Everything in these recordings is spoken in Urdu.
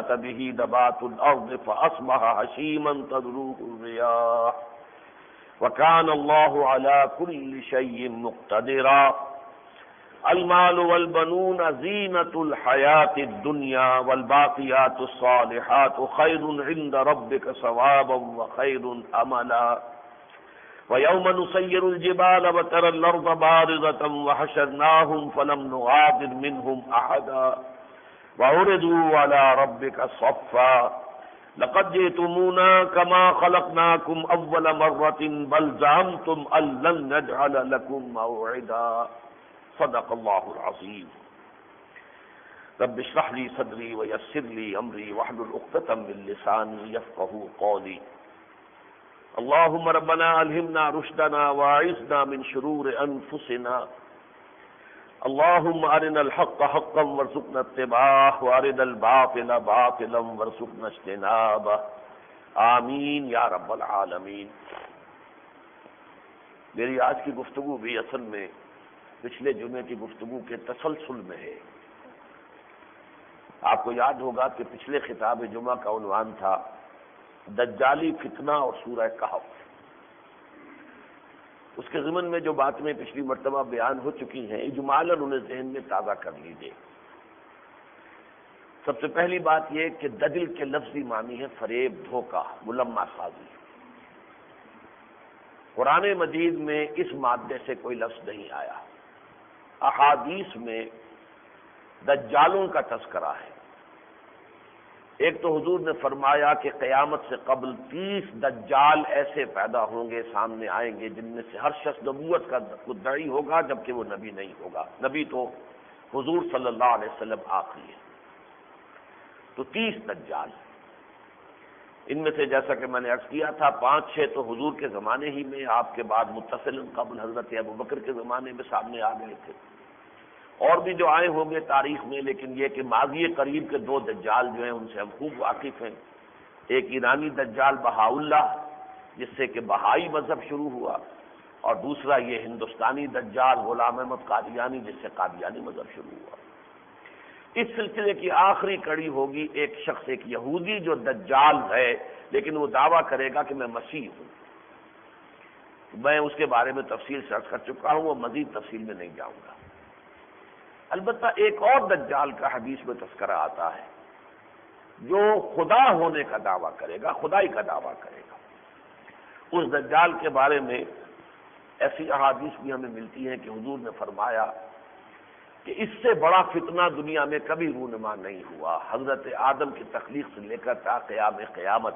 فيهبط به نبات الأرض فأصبح هشيما تذروه الرياح وكان الله على كل شيء مقتدرا المال والبنون زينة الحياة الدنيا والباقيات الصالحات خير عند ربك ثوابا وخير أملا ويوم نسير الجبال وترى الأرض بارزة وحشرناهم فلم نغادر منهم أحدا وعرضوا على ربك صفا لقد جئتمونا كما خلقناكم أول مرة بل زعمتم أن لن نجعل لكم موعدا صدق الله العظيم رب اشرح لي صدري ويسر لي أمري واحلل عقدة من لساني يفقهوا قولي اللهم ربنا ألهمنا رشدنا وأعذنا من شرور أنفسنا اللهم أرنا الحق حقا وارزقنا اتباعه وأرنا الباطل باطلا وارزقنا اجتنابه آمین یا رب العالمین۔ میری آج کی گفتگو بھی اصل میں پچھلے جمعے کی گفتگو کے تسلسل میں ہے۔ آپ کو یاد ہوگا کہ پچھلے خطاب جمعہ کا عنوان تھا دجالی فتنہ اور سورہ کہف۔ اس کے ضمن میں جو باتیں پچھلی مرتبہ بیان ہو چکی ہیں اجمالاً انہیں ذہن میں تازہ کر لیجیے۔ سب سے پہلی بات یہ کہ دجل کے لفظی معنی ہے فریب، دھوکہ، ملمہ سازی۔ قرآن مجید میں اس مادے سے کوئی لفظ نہیں آیا۔ احادیث میں دجالوں کا تذکرہ ہے۔ ایک تو حضور نے فرمایا کہ قیامت سے قبل 30 دجال ایسے پیدا ہوں گے، سامنے آئیں گے، جن میں سے ہر شخص نبوت کا مدعی ہوگا جبکہ وہ نبی نہیں ہوگا۔ نبی تو حضور صلی اللہ علیہ وسلم آخری ہے۔ تو 30 دجال، ان میں سے جیسا کہ میں نے عرض کیا تھا 5-6 تو حضور کے زمانے ہی میں، آپ کے بعد متصل قبل حضرت ابوبکر کے زمانے میں سامنے آ گئے تھے، اور بھی جو آئے ہوں گے تاریخ میں، لیکن یہ کہ ماضی قریب کے 2 دجال جو ہیں ان سے ہم خوب واقف ہیں۔ ایک ایرانی دجال بہاءاللہ جس سے کہ بہائی مذہب شروع ہوا، اور دوسرا یہ ہندوستانی دجال غلام احمد قادیانی جس سے قادیانی مذہب شروع ہوا۔ اس سلسلے کی آخری کڑی ہوگی ایک شخص، ایک یہودی جو دجال ہے لیکن وہ دعویٰ کرے گا کہ میں مسیح ہوں۔ میں اس کے بارے میں تفصیل سے عرض کر چکا ہوں، وہ مزید تفصیل میں نہیں جاؤں گا۔ البتہ ایک اور دجال کا حدیث میں تذکرہ آتا ہے جو خدا ہونے کا دعویٰ کرے گا، خدائی کا دعویٰ کرے گا۔ اس دجال کے بارے میں ایسی احادیث بھی ہمیں ملتی ہیں کہ حضور نے فرمایا کہ اس سے بڑا فتنہ دنیا میں کبھی رونما نہیں ہوا۔ حضرت آدم کی تخلیق سے لے کر تا قیام قیامت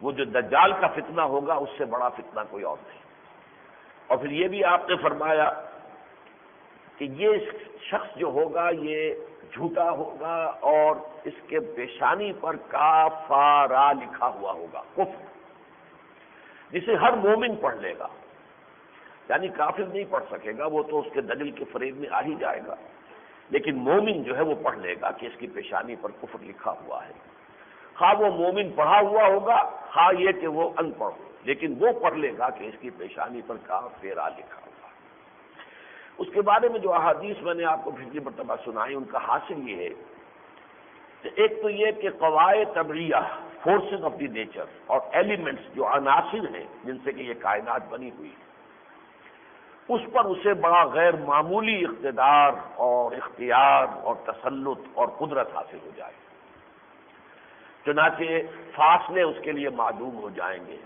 وہ جو دجال کا فتنہ ہوگا اس سے بڑا فتنہ کوئی اور نہیں۔ اور پھر یہ بھی آپ نے فرمایا کہ یہ شخص جو ہوگا یہ جھوٹا ہوگا اور اس کے پیشانی پر کافارا لکھا ہوا ہوگا، کفر، جسے ہر مومن پڑھ لے گا، یعنی کافر نہیں پڑھ سکے گا، وہ تو اس کے دجل کے فریب میں آ ہی جائے گا، لیکن مومن جو ہے وہ پڑھ لے گا کہ اس کی پیشانی پر کفر لکھا ہوا ہے۔ خواہ وہ مومن پڑھا ہوا ہوگا، خواہ یہ کہ وہ ان پڑھ ہو، لیکن وہ پڑھ لے گا کہ اس کی پیشانی پر کافرا لکھا ہوگا۔ اس کے بارے میں جو احادیث میں نے آپ کو پچھلی مرتبہ سنائی ان کا حاصل یہ ہے کہ ایک تو یہ کہ قواعد طبعیہ، فورسز آف دی نیچر، اور ایلیمنٹس جو عناصر ہیں جن سے کہ یہ کائنات بنی ہوئی ہے، اس پر اسے بڑا غیر معمولی اقتدار اور اختیار اور تسلط اور قدرت حاصل ہو جائے، چنانچہ فاصلے اس کے لیے معدوم ہو جائیں گے۔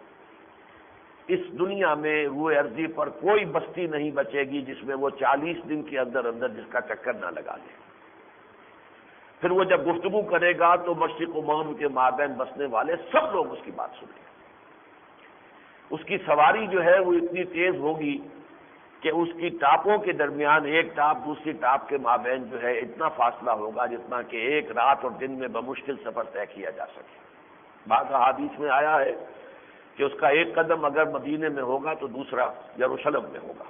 اس دنیا میں روئے ارضی پر کوئی بستی نہیں بچے گی جس میں وہ 40 دن کے اندر اندر جس کا چکر نہ لگا لے۔ پھر وہ جب گفتگو کرے گا تو مشرق و مغرب کے مابین بسنے والے سب لوگ اس کی بات سنیں گے۔ اس کی سواری جو ہے وہ اتنی تیز ہوگی کہ اس کی ٹاپوں کے درمیان ایک ٹاپ دوسری ٹاپ کے مابین جو ہے اتنا فاصلہ ہوگا جتنا کہ ایک رات اور دن میں بمشکل سفر طے کیا جا سکے۔ بعض احادیث میں آیا ہے کہ اس کا ایک قدم اگر مدینے میں ہوگا تو دوسرا یروشلم میں ہوگا۔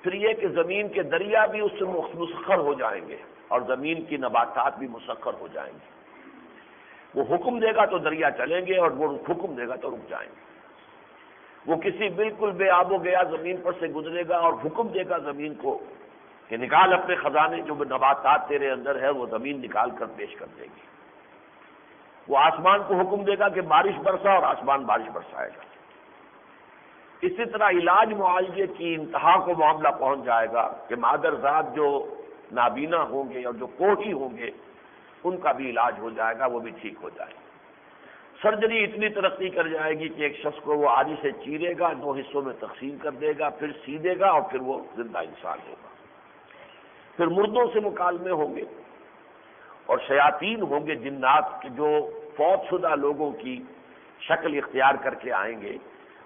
پھر یہ کہ زمین کے دریا بھی اس سے مسخر ہو جائیں گے اور زمین کی نباتات بھی مسخر ہو جائیں گے۔ وہ حکم دے گا تو دریا چلیں گے اور وہ حکم دے گا تو رک جائیں گے۔ وہ کسی بالکل بے آب و گیا زمین پر سے گزرے گا اور حکم دے گا زمین کو کہ نکال اپنے خزانے، جو نباتات تیرے اندر ہے وہ زمین نکال کر پیش کر دے گی۔ وہ آسمان کو حکم دے گا کہ بارش برسا، اور آسمان بارش برسائے گا۔ اسی طرح علاج معالجے کی انتہا کو معاملہ پہنچ جائے گا کہ مادرزاد جو نابینا ہوں گے اور جو کوہی ہوں گے ان کا بھی علاج ہو جائے گا، وہ بھی ٹھیک ہو جائے گا۔ سرجری اتنی ترقی کر جائے گی کہ ایک شخص کو وہ آری سے چیرے گا، 2 حصوں میں تقسیم کر دے گا، پھر سی دے گا، اور پھر وہ زندہ انسان ہوگا۔ پھر مردوں سے مکالمے ہوں گے، اور شیاطین ہوں گے، جنات کے جو فوت شدہ لوگوں کی شکل اختیار کر کے آئیں گے،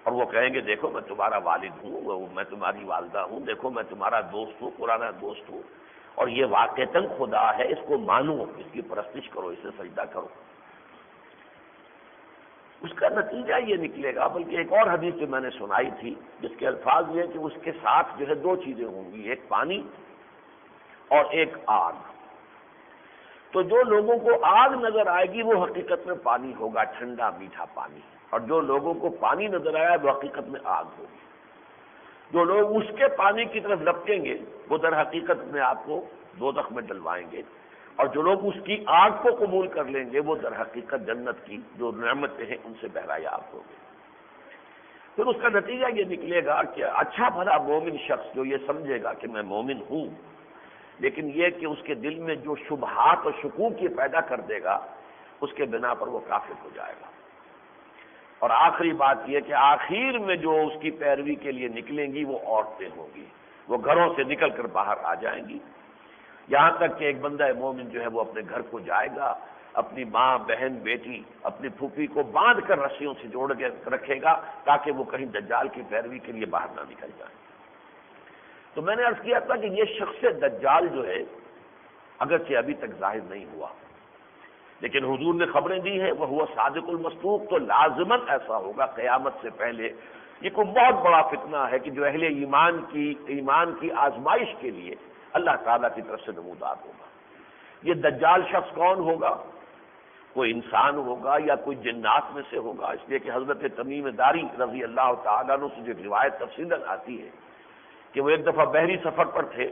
اور وہ کہیں گے دیکھو میں تمہارا والد ہوں، میں تمہاری والدہ ہوں، دیکھو میں تمہارا دوست ہوں، پرانا دوست ہوں، اور یہ واقعتاً خدا ہے، اس کو مانو، اس کی پرستش کرو، اسے سجدہ کرو۔ اس کا نتیجہ یہ نکلے گا، بلکہ ایک اور حدیث جو میں نے سنائی تھی جس کے الفاظ یہ کہ اس کے ساتھ جو ہے 2 چیزیں ہوں گی، ایک پانی اور ایک آگ۔ تو جو لوگوں کو آگ نظر آئے گی وہ حقیقت میں پانی ہوگا، ٹھنڈا میٹھا پانی، اور جو لوگوں کو پانی نظر آیا وہ حقیقت میں آگ ہوگی۔ جو لوگ اس کے پانی کی طرف لپکیں گے وہ در حقیقت میں آپ کو دوزخ میں ڈلوائیں گے، اور جو لوگ اس کی آگ کو قبول کر لیں گے وہ در حقیقت جنت کی جو نعمتیں ہیں ان سے بہرایاب ہوں گے۔ پھر اس کا نتیجہ یہ نکلے گا کہ اچھا بھلا مومن شخص جو یہ سمجھے گا کہ میں مومن ہوں، لیکن یہ کہ اس کے دل میں جو شبہات اور شکوک یہ پیدا کر دے گا اس کے بنا پر وہ کافر ہو جائے گا۔ اور آخری بات یہ کہ آخر میں جو اس کی پیروی کے لیے نکلیں گی وہ عورتیں ہوں گی، وہ گھروں سے نکل کر باہر آ جائیں گی، یہاں تک کہ ایک بندہ مومن جو ہے وہ اپنے گھر کو جائے گا، اپنی ماں، بہن، بیٹی، اپنی پھوپھی کو باندھ کر رسیوں سے جوڑ کے رکھے گا تاکہ وہ کہیں دجال کی پیروی کے لیے باہر نہ نکل جائے۔ تو میں نے عرض کیا تھا کہ یہ شخص دجال جو ہے اگرچہ ابھی تک ظاہر نہیں ہوا، لیکن حضور نے خبریں دی ہیں وہ ہوا صادق المصدوق، تو لازماً ایسا ہوگا قیامت سے پہلے۔ یہ کوئی بہت بڑا فتنہ ہے کہ جو اہل ایمان کی آزمائش کے لیے اللہ تعالیٰ کی طرف سے نمودار ہوگا۔ یہ دجال شخص کون ہوگا؟ کوئی انسان ہوگا یا کوئی جنات میں سے ہوگا، اس لیے کہ حضرت تمیم داری رضی اللہ تعالیٰ عنہ سے جو روایت تفصیلاً آتی ہے کہ وہ ایک دفعہ بحری سفر پر تھے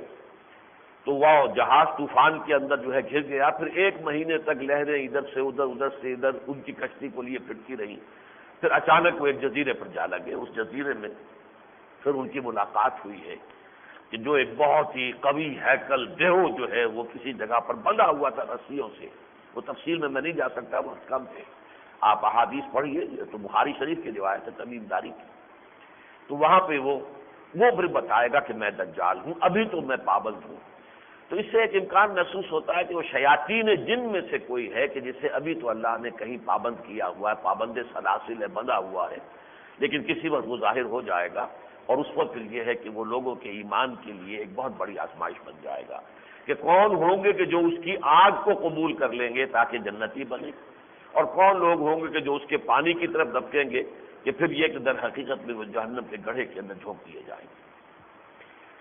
تو وہ جہاز طوفان کے اندر جو ہے گر گیا، پھر 1 مہینے تک لہریں ادھر سے ادھر ان کی کشتی کو لیے پھرتی رہی، پھر اچانک وہ ایک جزیرے پر جا لگے۔ اس جزیرے میں پھر ان کی ملاقات ہوئی ہے کہ جو ایک بہت ہی قوی ہیکل دیو جو ہے وہ کسی جگہ پر بندھا ہوا تھا رسیوں سے، وہ تفصیل میں نہیں جا سکتا، بہت کم تھے، آپ احادیث پڑھیے، یہ تو بخاری شریف کی روایت ہے تمیم داری کی۔ تو وہاں پہ وہ پھر بتائے گا کہ میں دجال ہوں، ابھی تو میں پابند ہوں۔ تو اس سے ایک امکان محسوس ہوتا ہے کہ وہ شیاطین جن میں سے کوئی ہے کہ جسے ابھی تو اللہ نے کہیں پابند کیا ہوا ہے، پابند سلاسل ہے، بندھا ہوا ہے، لیکن کسی وقت وہ ظاہر ہو جائے گا، اور اس وقت پھر یہ ہے کہ وہ لوگوں کے ایمان کے لیے ایک بہت بڑی آزمائش بن جائے گا کہ کون ہوں گے کہ جو اس کی آگ کو قبول کر لیں گے تاکہ جنتی بنے، اور کون لوگ ہوں گے کہ جو اس کے پانی کی طرف دبکیں گے کہ پھر یہ کہ در حقیقت میں وہ جہنم کے گڑھے کے اندر جھونک دیے جائیں گے۔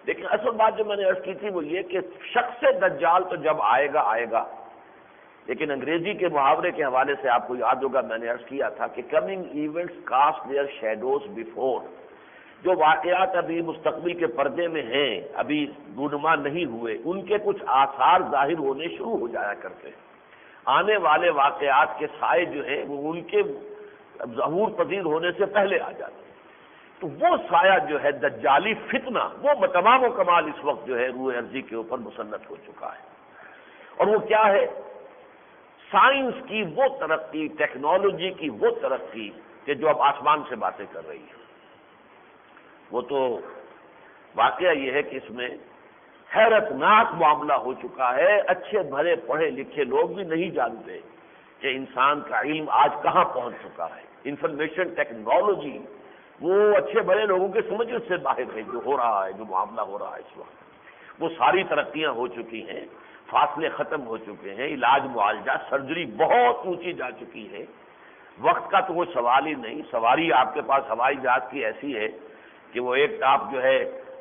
لیکن اصل بات جو میں نے عرض کی تھی وہ یہ کہ شخص دجال تو جب آئے گا، لیکن انگریزی کے محاورے کے حوالے سے آپ کو یاد ہوگا میں نے عرض کیا تھا کہ coming events cast their shadows before, جو واقعات ابھی مستقبل کے پردے میں ہیں، ابھی رونما نہیں ہوئے، ان کے کچھ آثار ظاہر ہونے شروع ہو جایا کرتے ہیں۔ آنے والے واقعات کے سائے جو ہیں وہ ان کے ظہور پذیر ہونے سے پہلے آ جاتے ہیں۔ تو وہ سایہ جو ہے دجالی فتنہ وہ تمام و کمال اس وقت جو ہے روح ارضی کے اوپر مسلط ہو چکا ہے، اور وہ کیا ہے؟ سائنس کی وہ ترقی، ٹیکنالوجی کی وہ ترقی کہ جو اب آسمان سے باتیں کر رہی ہے۔ وہ تو واقعہ یہ ہے کہ اس میں حیرت ناک معاملہ ہو چکا ہے، اچھے بھلے پڑھے لکھے لوگ بھی نہیں جانتے کہ انسان کا علم آج کہاں پہنچ چکا ہے۔ انفارمیشن ٹیکنالوجی وہ اچھے بڑے لوگوں کے سمجھ سے باہر ہے جو ہو رہا ہے، جو معاملہ ہو رہا ہے اس وقت۔ وہ ساری ترقیاں ہو چکی ہیں، فاصلے ختم ہو چکے ہیں، علاج معالجہ سرجری بہت اونچی جا چکی ہے، وقت کا تو کوئی سوال ہی نہیں۔ سواری آپ کے پاس ہوائی جہاز کی ایسی ہے کہ وہ ایک ٹاپ جو ہے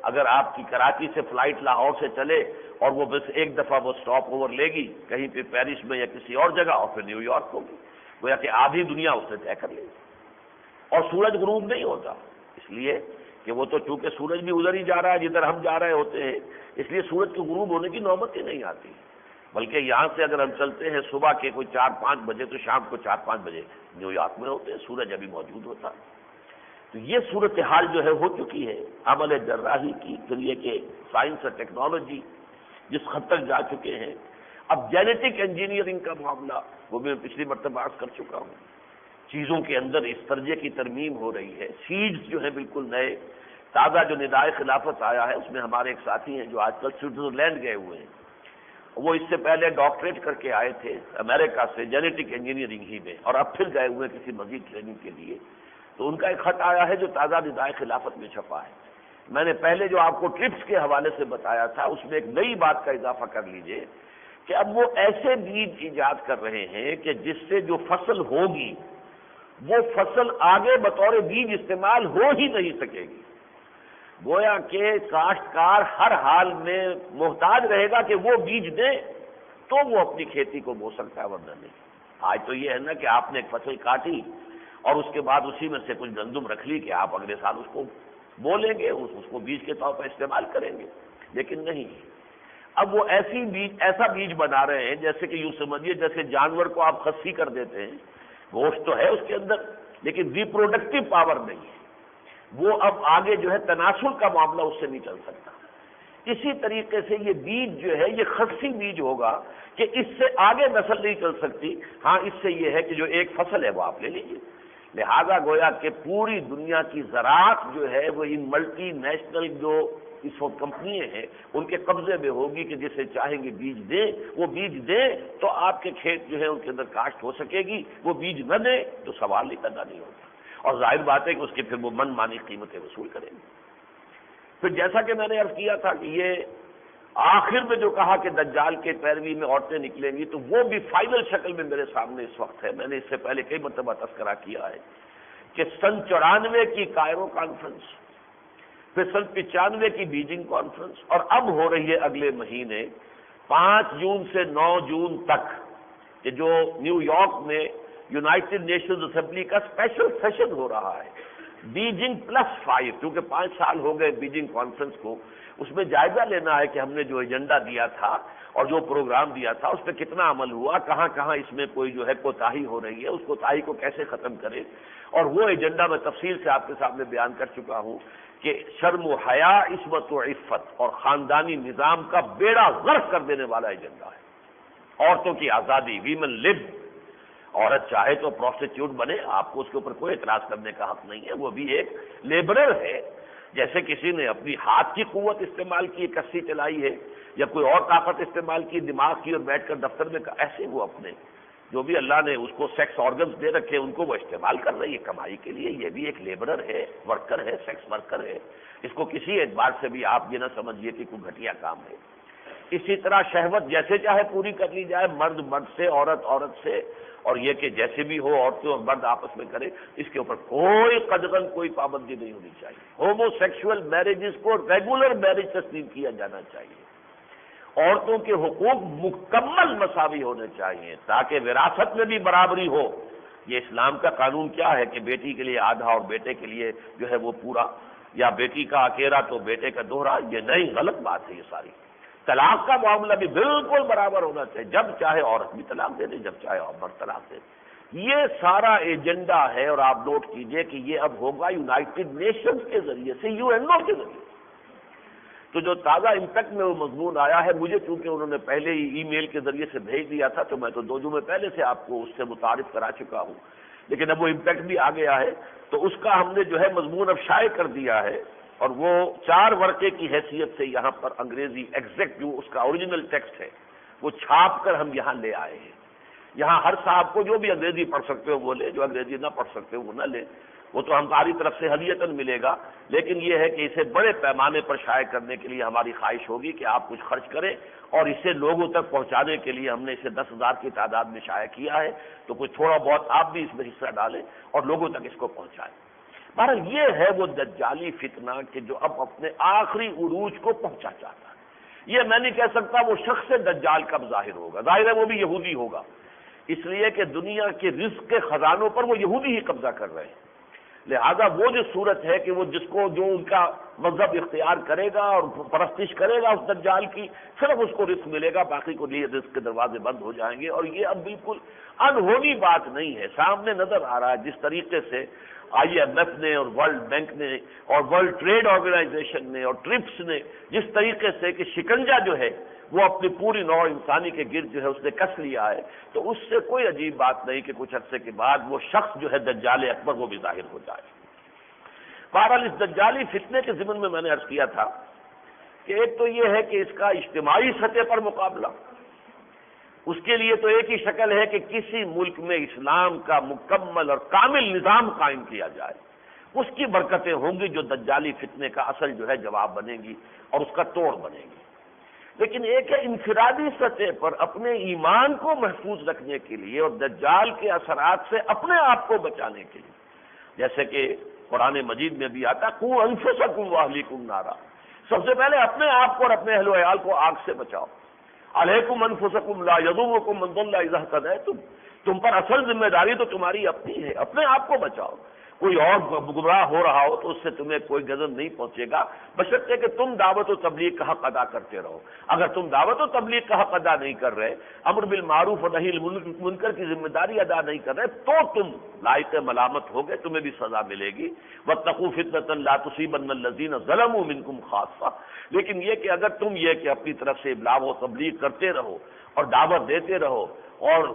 اگر آپ کی کراچی سے فلائٹ لاہور سے چلے اور وہ بس ایک دفعہ وہ سٹاپ اوور لے گی کہیں پہ پیرس میں یا کسی اور جگہ، اور پھر نیو یارک ہوگی، گویا کہ آدھی دنیا اس نے طے کر لی، اور سورج غروب نہیں ہوتا، اس لیے کہ وہ تو چونکہ سورج بھی ادھر ہی جا رہا ہے جدھر ہم جا رہے ہوتے ہیں، اس لیے سورج کے غروب ہونے کی نوبت ہی نہیں آتی، بلکہ یہاں سے اگر ہم چلتے ہیں صبح کے کوئی 4-5 بجے تو شام کو 4-5 بجے نیو یارک میں ہوتے ہیں، سورج ابھی موجود ہوتا ہے۔ تو یہ صورتحال جو ہے ہو چکی ہے عمل جراحی کی، پھر یہ کہ سائنس اور ٹیکنالوجی جس حد تک جا چکے ہیں۔ اب جینیٹک انجینئرنگ کا معاملہ وہ میں پچھلی مرتبہ عرض کر چکا ہوں، چیزوں کے اندر اس درجے کی ترمیم ہو رہی ہے، سیڈز جو ہیں بالکل نئے، تازہ جو ندائے خلافت آیا ہے اس میں ہمارے ایک ساتھی ہیں جو آج کل سوئٹزرلینڈ گئے ہوئے ہیں، وہ اس سے پہلے ڈاکٹریٹ کر کے آئے تھے امریکہ سے جینیٹک انجینئرنگ ہی میں، اور اب پھر گئے ہوئے کسی مزید ٹریننگ کے لیے، تو ان کا ایک خط آیا ہے جو تازہ ندائے خلافت میں چھپا ہے۔ میں نے پہلے جو آپ کو ٹرپس کے حوالے سے بتایا تھا اس میں ایک نئی بات کا اضافہ کر لیجئے کہ اب وہ ایسے بیج ایجاد کر رہے ہیں کہ جس سے جو فصل ہوگی وہ فصل آگے بطور بیج استعمال ہو ہی نہیں سکے گی، گویا کہ کاشتکار ہر حال میں محتاج رہے گا کہ وہ بیج دیں تو وہ اپنی کھیتی کو بو سکتا ہے، ورنہ نہیں۔ آج تو یہ ہے نا کہ آپ نے ایک فصل کاٹی اور اس کے بعد اسی میں سے کچھ گندم رکھ لی کہ آپ اگلے سال اس کو بولیں گے، اس کو بیج کے طور پر استعمال کریں گے، لیکن نہیں، اب وہ ایسا بیج بنا رہے ہیں جیسے کہ یوں سمجھیے جیسے جانور کو آپ خصی کر دیتے ہیں، گوشت تو ہے اس کے اندر لیکن ریپروڈکٹیو پاور نہیں ہے، وہ اب آگے جو ہے تناسل کا معاملہ اس سے نہیں چل سکتا۔ اسی طریقے سے یہ بیج جو ہے یہ خصی بیج ہوگا کہ اس سے آگے نسل نہیں چل سکتی، ہاں اس سے یہ ہے کہ جو ایک فصل ہے وہ آپ لے لیجیے۔ لہذا گویا کہ پوری دنیا کی زراعت جو ہے وہ ان ملٹی نیشنل جو اس وقت کمپنیاں ہیں ان کے قبضے میں ہوگی کہ جسے چاہیں گے بیج دیں، وہ بیج دیں تو آپ کے کھیت جو ہے ان کے اندر کاشت ہو سکے گی، وہ بیج نہ دیں تو سوال ہی پیدا نہیں ہوتا، اور ظاہر بات ہے کہ اس کے پھر وہ من مانی قیمتیں وصول کریں گے۔ پھر جیسا کہ میں نے عرض کیا تھا کہ یہ آخر میں جو کہا کہ دجال کے پیروی میں عورتیں نکلیں گی، تو وہ بھی فائنل شکل میں میرے سامنے اس وقت ہے۔ میں نے اس سے پہلے کئی مرتبہ تذکرہ کیا ہے کہ سن 94 کی کائرو کانفرنس، پھر سن 95 کی بیجنگ کانفرنس، اور اب ہو رہی ہے اگلے مہینے 5 جون سے 9 جون تک کہ جو نیو یارک میں یونائٹڈ نیشنز اسمبلی کا اسپیشل سیشن ہو رہا ہے، بیجنگ +5، کیونکہ 5 سال ہو گئے بیجنگ کانفرنس کو، اس میں جائزہ لینا ہے کہ ہم نے جو ایجنڈا دیا تھا اور جو پروگرام دیا تھا اس پہ کتنا عمل ہوا، کہاں کہاں اس میں کوئی جو ہے کوتاہی ہو رہی ہے، اس کوتاہی کو کیسے ختم کرے، اور وہ ایجنڈا میں تفصیل سے آپ کے سامنے بیان کر چکا ہوں کہ شرم و حیا، عصمت و عفت اور خاندانی نظام کا بیڑا غرق کر دینے والا ایجنڈا ہے۔ عورتوں کی آزادی، ویمن لب، عورت چاہے تو پروسٹیٹیوٹ بنے، آپ کو اس کے اوپر کوئی اعتراض کرنے کا حق نہیں ہے، وہ بھی ایک لیبرر ہے، جیسے کسی نے اپنی ہاتھ کی قوت استعمال کی، کسی چلائی ہے، یا کوئی اور طاقت استعمال کی دماغ کی اور بیٹھ کر دفتر میں، ایسے وہ اپنے جو بھی اللہ نے اس کو سیکس آرگنز دے رکھے ان کو وہ استعمال کر رہی ہے کمائی کے لیے، یہ بھی ایک لیبرر ہے، ورکر ہے، سیکس ورکر ہے، اس کو کسی اعتبار سے بھی آپ یہ نہ سمجھیے کہ کوئی گھٹیا کام ہے۔ اسی طرح شہوت جیسے چاہے پوری کر لی جائے، مرد مرد سے، عورت عورت سے، اور یہ کہ جیسے بھی ہو عورتیں اور مرد آپس میں کرے، اس کے اوپر کوئی قدغن کوئی پابندی نہیں ہونی چاہیے۔ ہومو سیکشول میرجز کو ریگولر میرج تسلیم کیا جانا چاہیے، عورتوں کے حقوق مکمل مساوی ہونے چاہیے تاکہ وراثت میں بھی برابری ہو۔ یہ اسلام کا قانون کیا ہے کہ بیٹی کے لیے آدھا اور بیٹے کے لیے جو ہے وہ پورا، یا بیٹی کا اکیلا تو بیٹے کا دوہرا، یہ نہیں، غلط بات ہے یہ ساری۔ طلاق کا معاملہ بھی بالکل برابر ہونا چاہیے، جب چاہے عورت بھی طلاق دے دے، جب چاہے مرد طلاق دے دے۔ یہ سارا ایجنڈا ہے، اور آپ نوٹ کیجئے کہ یہ اب ہوگا یونائٹڈ نیشنز کے ذریعے سے، UN کے ذریعے۔ تو جو تازہ امپیکٹ میں وہ مضمون آیا ہے، مجھے چونکہ انہوں نے پہلے ہی ای میل کے ذریعے سے بھیج دیا تھا تو میں تو 2 جمعے پہلے سے آپ کو اس سے متعارف کرا چکا ہوں، لیکن اب وہ امپیکٹ بھی آ گیا ہے، تو اس کا ہم نے جو ہے مضمون اب شائع کر دیا ہے، اور وہ 4 ورقے کی حیثیت سے یہاں پر انگریزی ایگزیکٹ جو اس کا اوریجنل ٹیکسٹ ہے وہ چھاپ کر ہم یہاں لے آئے ہیں۔ یہاں ہر صاحب کو جو بھی انگریزی پڑھ سکتے ہو وہ لے، جو انگریزی نہ پڑھ سکتے ہو وہ نہ لے، وہ تو ہماری طرف سے ہدیتاً ملے گا، لیکن یہ ہے کہ اسے بڑے پیمانے پر شائع کرنے کے لیے ہماری خواہش ہوگی کہ آپ کچھ خرچ کریں، اور اسے لوگوں تک پہنچانے کے لیے ہم نے اسے 10,000 کی تعداد میں شائع کیا ہے، تو کچھ تھوڑا بہت آپ بھی اس میں حصہ ڈالیں اور لوگوں تک اس کو پہنچائیں۔ بہرحال یہ ہے وہ دجالی فتنہ کہ جو اب اپنے آخری عروج کو پہنچا چاہتا ہے۔ یہ میں نہیں کہہ سکتا وہ شخص دجال کب ظاہر ہوگا، ظاہر ہے وہ بھی یہودی ہوگا، اس لیے کہ دنیا کے رزق کے خزانوں پر وہ یہودی ہی قبضہ کر رہے ہیں۔ لہذا وہ جو صورت ہے کہ وہ جس کو جو ان کا مذہب اختیار کرے گا اور پرستش کرے گا اس دجال کی، صرف اس کو رزق ملے گا، باقی کو لیے رزق کے دروازے بند ہو جائیں گے۔ اور یہ اب بالکل انہونی بات نہیں ہے، سامنے نظر آ رہا ہے جس طریقے سے IMF نے اور ورلڈ بینک نے اور ورلڈ ٹریڈ آرگنائزیشن نے اور ٹرپس نے جس طریقے سے کہ شکنجہ جو ہے وہ اپنی پوری نوع انسانی کے گرد جو ہے اس نے کس لیا ہے، تو اس سے کوئی عجیب بات نہیں کہ کچھ عرصے کے بعد وہ شخص جو ہے دجال اکبر وہ بھی ظاہر ہو جائے۔ بہرحال اس دجالی فتنے کے ضمن میں نے عرض کیا تھا کہ ایک تو یہ ہے کہ اس کا اجتماعی سطح پر مقابلہ، اس کے لیے تو ایک ہی شکل ہے کہ کسی ملک میں اسلام کا مکمل اور کامل نظام قائم کیا جائے، اس کی برکتیں ہوں گی جو دجالی فتنے کا اصل جو ہے جواب بنے گی اور اس کا توڑ بنے گی۔ لیکن ایک ہے انفرادی سطح پر اپنے ایمان کو محفوظ رکھنے کے لیے اور دجال کے اثرات سے اپنے آپ کو بچانے کے لیے، جیسے کہ قرآن مجید میں بھی آتا قوا انفسکم واہلیکم نارا، سب سے پہلے اپنے آپ کو اور اپنے اہل و عیال کو آگ سے بچاؤ۔ علیکم انفسکم لا یضرکم من ضل اذا اهتدیتم، تم پر اصل ذمہ داری تو تمہاری اپنی ہے، اپنے آپ کو بچاؤ۔ کوئی اور گمراہ ہو رہا ہو تو اس سے تمہیں کوئی غضب نہیں پہنچے گا، بشرطے کہ تم دعوت و تبلیغ کا حق ادا کرتے رہو۔ اگر تم دعوت و تبلیغ کا حق ادا نہیں کر رہے، امر بالمعروف اور نہی عن المنکر کی ذمہ داری ادا نہیں کر رہے، تو تم لائق ملامت ہوگے، تمہیں بھی سزا ملے گی۔ واتقوا فتنة لا تصيبن الذين ظلموا منكم خاصة۔ لیکن یہ کہ اگر تم یہ کہ اپنی طرف سے ابلاغ و تبلیغ کرتے رہو اور دعوت دیتے رہو اور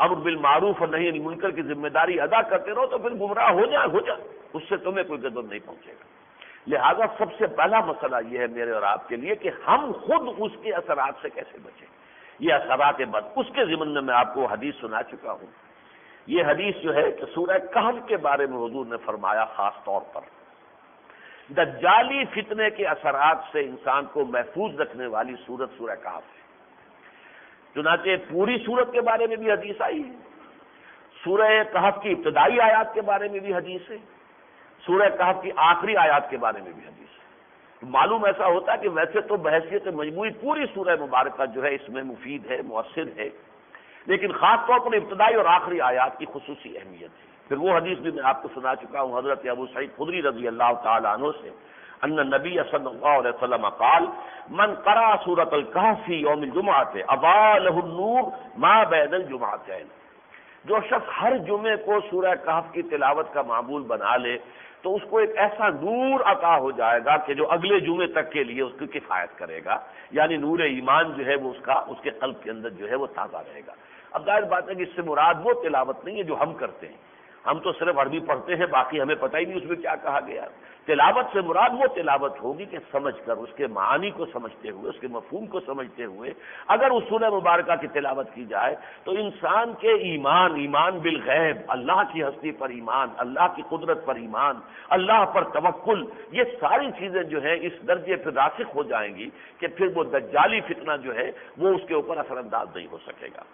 امر بالمعروف اور نہی عن المنکر کی ذمہ داری ادا کرتے رہو، تو پھر گمراہ ہو جائے، اس سے تمہیں کوئی غضب نہیں پہنچے گا۔ لہذا سب سے پہلا مسئلہ یہ ہے میرے اور آپ کے لیے کہ ہم خود اس کے اثرات سے کیسے بچیں۔ یہ اثرات بد، اس کے ضمن میں آپ کو حدیث سنا چکا ہوں۔ یہ حدیث جو ہے کہ سورہ کہف کے بارے میں حضور نے فرمایا، خاص طور پر دجالی فتنے کے اثرات سے انسان کو محفوظ رکھنے والی سورت سورہ کہف ہے۔ چنانچہ پوری سورت کے بارے میں بھی حدیث آئی ہے، سورہ کہف کی ابتدائی آیات کے بارے میں بھی حدیث ہے، سورہ کہف کی آخری آیات کے بارے میں بھی حدیث ہے۔ تو معلوم ایسا ہوتا ہے کہ ویسے تو بحیثیت مجموعی پوری سورہ مبارکہ جو ہے اس میں مفید ہے، مؤثر ہے، لیکن خاص طور پر ابتدائی اور آخری آیات کی خصوصی اہمیت ہے۔ پھر وہ حدیث بھی میں آپ کو سنا چکا ہوں حضرت ابو سعید خدری رضی اللہ تعالی عنہ سے، ان النبی صلی اللہ علیہ وسلم قال من قرأ سورۃ الکہف فی یوم الجمعۃ اضاء له النور ما بین الجمعتین، جو شخص ہر جمعے کو سورہ کہف کی تلاوت کا معمول بنا لے تو اس کو ایک ایسا نور عطا ہو جائے گا کہ جو اگلے جمعے تک کے لیے اس کی کفایت کرے گا، یعنی نور ایمان جو ہے وہ اس کے قلب کے اندر جو ہے وہ تازہ رہے گا۔ اب ظاہر بات ہے کہ اس سے مراد وہ تلاوت نہیں ہے جو ہم کرتے ہیں، ہم تو صرف عربی پڑھتے ہیں، باقی ہمیں پتہ ہی نہیں اس میں کیا کہا گیا۔ تلاوت سے مراد وہ تلاوت ہوگی کہ سمجھ کر، اس کے معانی کو سمجھتے ہوئے، اس کے مفہوم کو سمجھتے ہوئے اگر اس سورہ مبارکہ کی تلاوت کی جائے تو انسان کے ایمان بالغیب، اللہ کی ہستی پر ایمان، اللہ کی قدرت پر ایمان، اللہ پر توکل، یہ ساری چیزیں جو ہیں اس درجے پہ راسخ ہو جائیں گی کہ پھر وہ دجالی فتنہ جو ہے وہ اس کے اوپر اثر انداز نہیں ہو سکے گا۔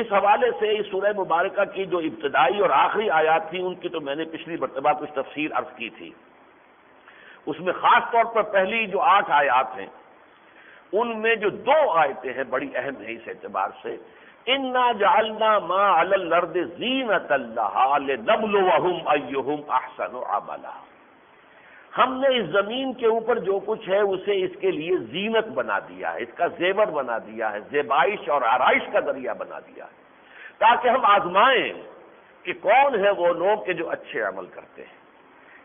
اس حوالے سے اس سورہ مبارکہ کی جو ابتدائی اور آخری آیات تھیں ان کی تو میں نے پچھلی مرتبہ کچھ تفسیر عرض کی تھی۔ اس میں خاص طور پر پہلی جو 8 آیات ہیں ان میں جو 2 آیتیں ہیں بڑی اہم ہیں اس اعتبار سے، انا جعلنا ما علی الارض زینۃ لها لنبلوہم ایہم احسن عملا، ہم نے اس زمین کے اوپر جو کچھ ہے اسے اس کے لیے زینت بنا دیا ہے، اس کا زیور بنا دیا ہے، زیبائش اور آرائش کا ذریعہ بنا دیا ہے، تاکہ ہم آزمائیں کہ کون ہے وہ لوگ کہ جو اچھے عمل کرتے ہیں،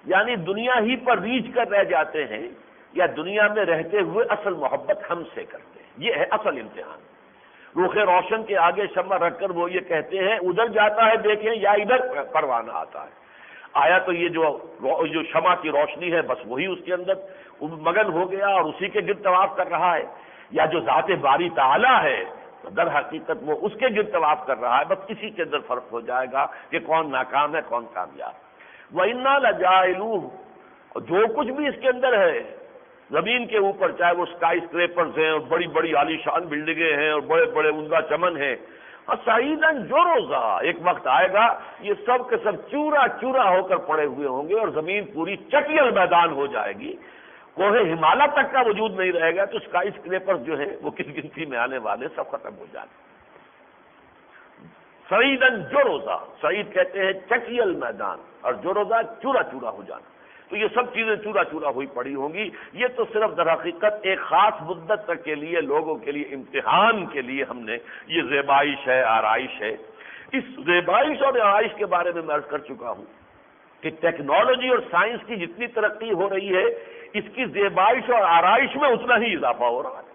یعنی دنیا ہی پر ریجھ کر رہ جاتے ہیں یا دنیا میں رہتے ہوئے اصل محبت ہم سے کرتے ہیں۔ یہ ہے اصل امتحان۔ روخ روشن کے آگے شمع رکھ کر وہ یہ کہتے ہیں ادھر جاتا ہے دیکھیں یا ادھر پروانہ آتا ہے، آیا تو یہ جو شمع کی روشنی ہے بس وہی اس کے اندر مگن ہو گیا اور اسی کے گرد طواف کر رہا ہے، یا جو ذات باری تعالی ہے در حقیقت وہ اس کے گرد طواف کر رہا ہے، بس اسی کے اندر فرق ہو جائے گا کہ کون ناکام ہے کون کامیاب۔ وَإِنَّا لَجَاعِلُوهُ، جو کچھ بھی اس کے اندر ہے زمین کے اوپر، چاہے وہ اسکائی اسکریپرز ہیں اور بڑی بڑی عالی شان بلڈنگیں ہیں اور بڑے بڑے عمدہ چمن ہیں، سعیداً جرزا، ایک وقت آئے گا یہ سب کے سب چورا چورا ہو کر پڑے ہوئے ہوں گے اور زمین پوری چٹیل میدان ہو جائے گی، کوہ ہمالیہ تک کا وجود نہیں رہے گا، تو اسکائی اسکریپرز جو ہیں وہ کس گنتی میں آنے والے سب ختم ہو جائیں۔ سعیدن جرزا، سعید کہتے ہیں چٹیل میدان، اور جرزا چورا چورا ہو جانا، تو یہ سب چیزیں چورا چورا ہوئی پڑی ہوں گی۔ یہ تو صرف در حقیقت ایک خاص مدت تک کے لیے لوگوں کے لیے امتحان کے لیے ہم نے یہ زیبائش ہے، آرائش ہے۔ اس زیبائش اور آرائش کے بارے میں عرض کر چکا ہوں کہ ٹیکنالوجی اور سائنس کی جتنی ترقی ہو رہی ہے، اس کی زیبائش اور آرائش میں اتنا ہی اضافہ ہو رہا ہے۔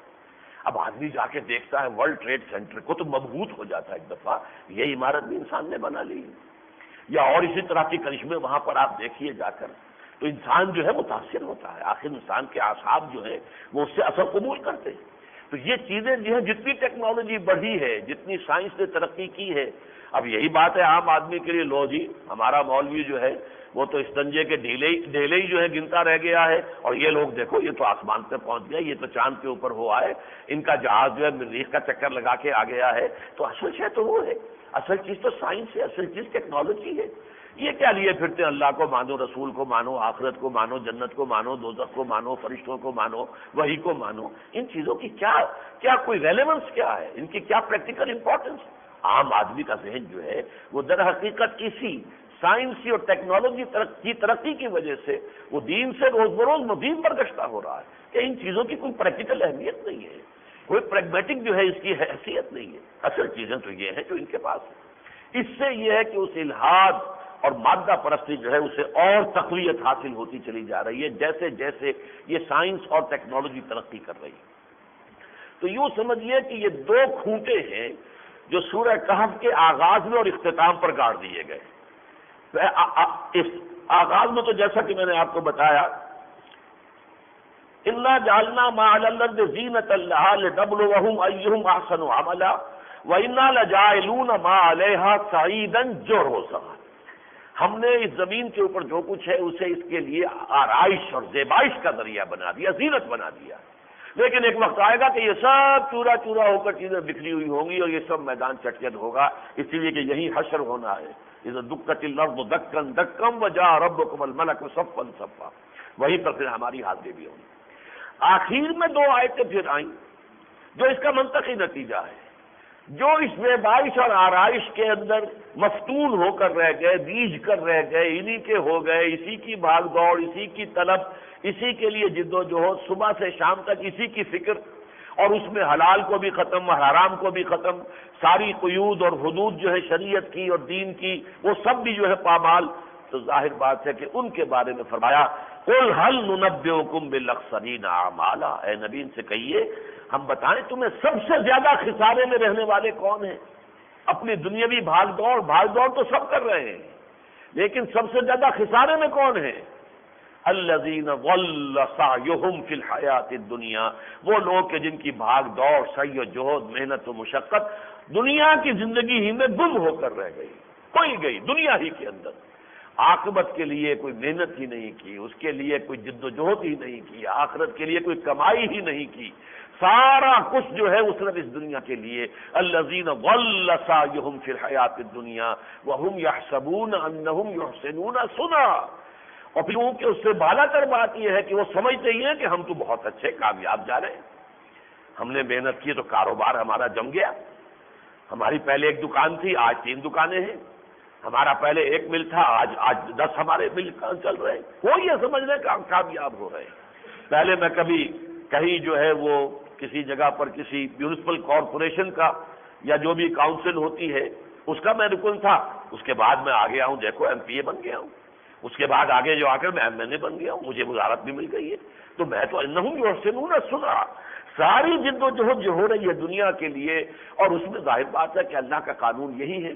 اب آدمی جا کے دیکھتا ہے ورلڈ ٹریڈ سینٹر کو تو مبہوت ہو جاتا ہے ایک دفعہ، یہ عمارت بھی انسان نے بنا لی، یا اور اسی طرح کے کرشمے وہاں پر آپ دیکھیے جا کر، تو انسان جو ہے متاثر ہوتا ہے۔ آخر انسان کے اعصاب جو ہیں وہ اس سے اثر قبول کرتے ہیں۔ تو یہ چیزیں جو ہیں جتنی ٹیکنالوجی بڑھی ہے، جتنی سائنس نے ترقی کی ہے، اب یہی بات ہے عام آدمی کے لیے، لو جی ہمارا مولوی جو ہے وہ تو استنجے کے ڈھیلے ہی جو ہے گنتا رہ گیا ہے، اور یہ لوگ دیکھو یہ تو آسمان پہ پہنچ گیا، یہ تو چاند کے اوپر ہوا ہے، ان کا جہاز جو ہے مریخ کا چکر لگا کے آ گیا ہے۔ تو اصل شے تو وہ ہے، اصل چیز تو سائنس ہے، اصل چیز ٹیکنالوجی ہے۔ یہ کیا لیے پھرتے ہیں؟ اللہ کو مانو، رسول کو مانو، آخرت کو مانو، جنت کو مانو، دوزخ کو مانو، فرشتوں کو مانو، وحی کو مانو۔ ان چیزوں کی کیا کوئی ریلیونس کیا ہے؟ ان کی کیا پریکٹیکل امپورٹنس؟ عام آدمی کا ذہن جو ہے وہ در حقیقت اسی سائنسی اور ٹیکنالوجی کی ترقی کی وجہ سے وہ دین سے روز بروز مزید برگشتہ ہو رہا ہے کہ ان چیزوں کی کوئی پریکٹیکل اہمیت نہیں ہے، کوئی پریگمیٹک جو ہے اس کی حیثیت نہیں ہے۔ اصل چیزیں تو یہ ہیں جو ان کے پاس ہیں۔ اس سے یہ ہے کہ اس الحاد اور مادہ پرستی جو ہے اسے اور تقویت حاصل ہوتی چلی جا رہی ہے جیسے جیسے یہ سائنس اور ٹیکنالوجی ترقی کر رہی ہے۔ تو یوں سمجھیے کہ یہ دو کھوٹے ہیں جو سورہ کہف کے آغاز میں اور اختتام پر گاڑ دیے گئے۔ اس آغاز میں تو جیسا کہ میں نے آپ کو بتایا، اِنَّا جَعَلْنَا مَا عَلَى الْأَرْضِ زِينَةً لَهَا لِنَبْلُوَهُمْ أَيُّهُمْ أَحْسَنُ عَمَلًا وَإِنَّا لَجَاعِلُونَ مَا عَلَيْهَا صَعِيدًا جُرُزًا۔ ہم نے اس زمین کے اوپر جو کچھ ہے اسے اس کے لیے آرائش اور زیبائش کا ذریعہ بنا دیا، زینت بنا دیا، لیکن ایک وقت آئے گا کہ یہ سب چورا چورا ہو کر چیزیں بکھری ہوئی ہوں گی اور یہ سب میدان چٹکن ہوگا، اس لیے کہ یہی حشر ہونا ہے۔ اذا دکت الارض دکن دکم وجاء ربکم الملک صفا صفا، وہیں پر پھر ہماری حاضری بھی ہوگی۔ آخر میں دو آیتیں پھر آئیں جو اس کا منطقی نتیجہ ہے۔ جو اس زیبائش اور آرائش کے اندر مفتون ہو کر رہ گئے، بیج کر رہ گئے، انہی کے ہو گئے، اسی کی بھاگ دوڑ، اسی کی طلب، اسی کے لیے جد و جہد، صبح سے شام تک اسی کی فکر، اور اس میں حلال کو بھی ختم، حرام کو بھی ختم، ساری قیود اور حدود جو ہے شریعت کی اور دین کی وہ سب بھی جو ہے پامال، تو ظاہر بات ہے کہ ان کے بارے میں فرمایا قُلْ هَلْ نُنَبِّئُكُمْ بِالْأَخْسَرِينَ أَعْمَالًا، اے نبی ان سے کہیے ہم بتائیں تمہیں سب سے زیادہ خسارے میں رہنے والے کون ہیں؟ اپنی دنیاوی بھاگ دوڑ تو سب کر رہے ہیں، لیکن سب سے زیادہ خسارے میں کون ہیں؟ الذین ضل سعیہم فی الحیات الدنیا، وہ لوگ کہ جن کی بھاگ دوڑ، سعی و جہد، محنت و مشقت دنیا کی زندگی ہی میں گم ہو کر رہ گئی، کھوئی گئی دنیا ہی کے اندر، عاقبت کے لیے کوئی محنت ہی نہیں کی، اس کے لیے کوئی جد و جہد ہی نہیں کی، آخرت کے لیے کوئی کمائی ہی نہیں کی، سارا کچھ جو ہے وہ صرف اس دنیا کے لیے۔ الذین ضل سعیہم فی الحیات الدنیا وہم یحسبون انہم یحسنون صنعا، اور پھر کہ اس سے بالا تر بات یہ ہے کہ وہ سمجھتے ہی ہیں کہ ہم تو بہت اچھے کامیاب جا رہے ہیں، ہم نے محنت کی تو کاروبار ہمارا جم گیا، ہماری پہلے ایک دکان تھی آج 3 دکانیں ہیں، ہمارا پہلے 1 مل تھا آج 10 ہمارے مل چل رہے ہیں، وہ یہ سمجھ رہے کہ ہم کامیاب ہو رہے ہیں۔ پہلے میں کبھی کہیں جو ہے وہ کسی جگہ پر کسی میونسپل کارپوریشن کا یا جو بھی کاؤنسل ہوتی ہے اس کا میں رکن تھا، اس کے بعد میں آ گیا ہوں، دیکھو MP بن گیا ہوں، اس کے بعد آگے جو آ کر میں MLA بن گیا ہوں، مجھے وزارت بھی مل گئی ہے، تو میں تو انہم یحسنون صنعا، ساری جد و جہد جو ہو رہی ہے دنیا کے لیے، اور اس میں ظاہر بات ہے کہ اللہ کا قانون یہی ہے،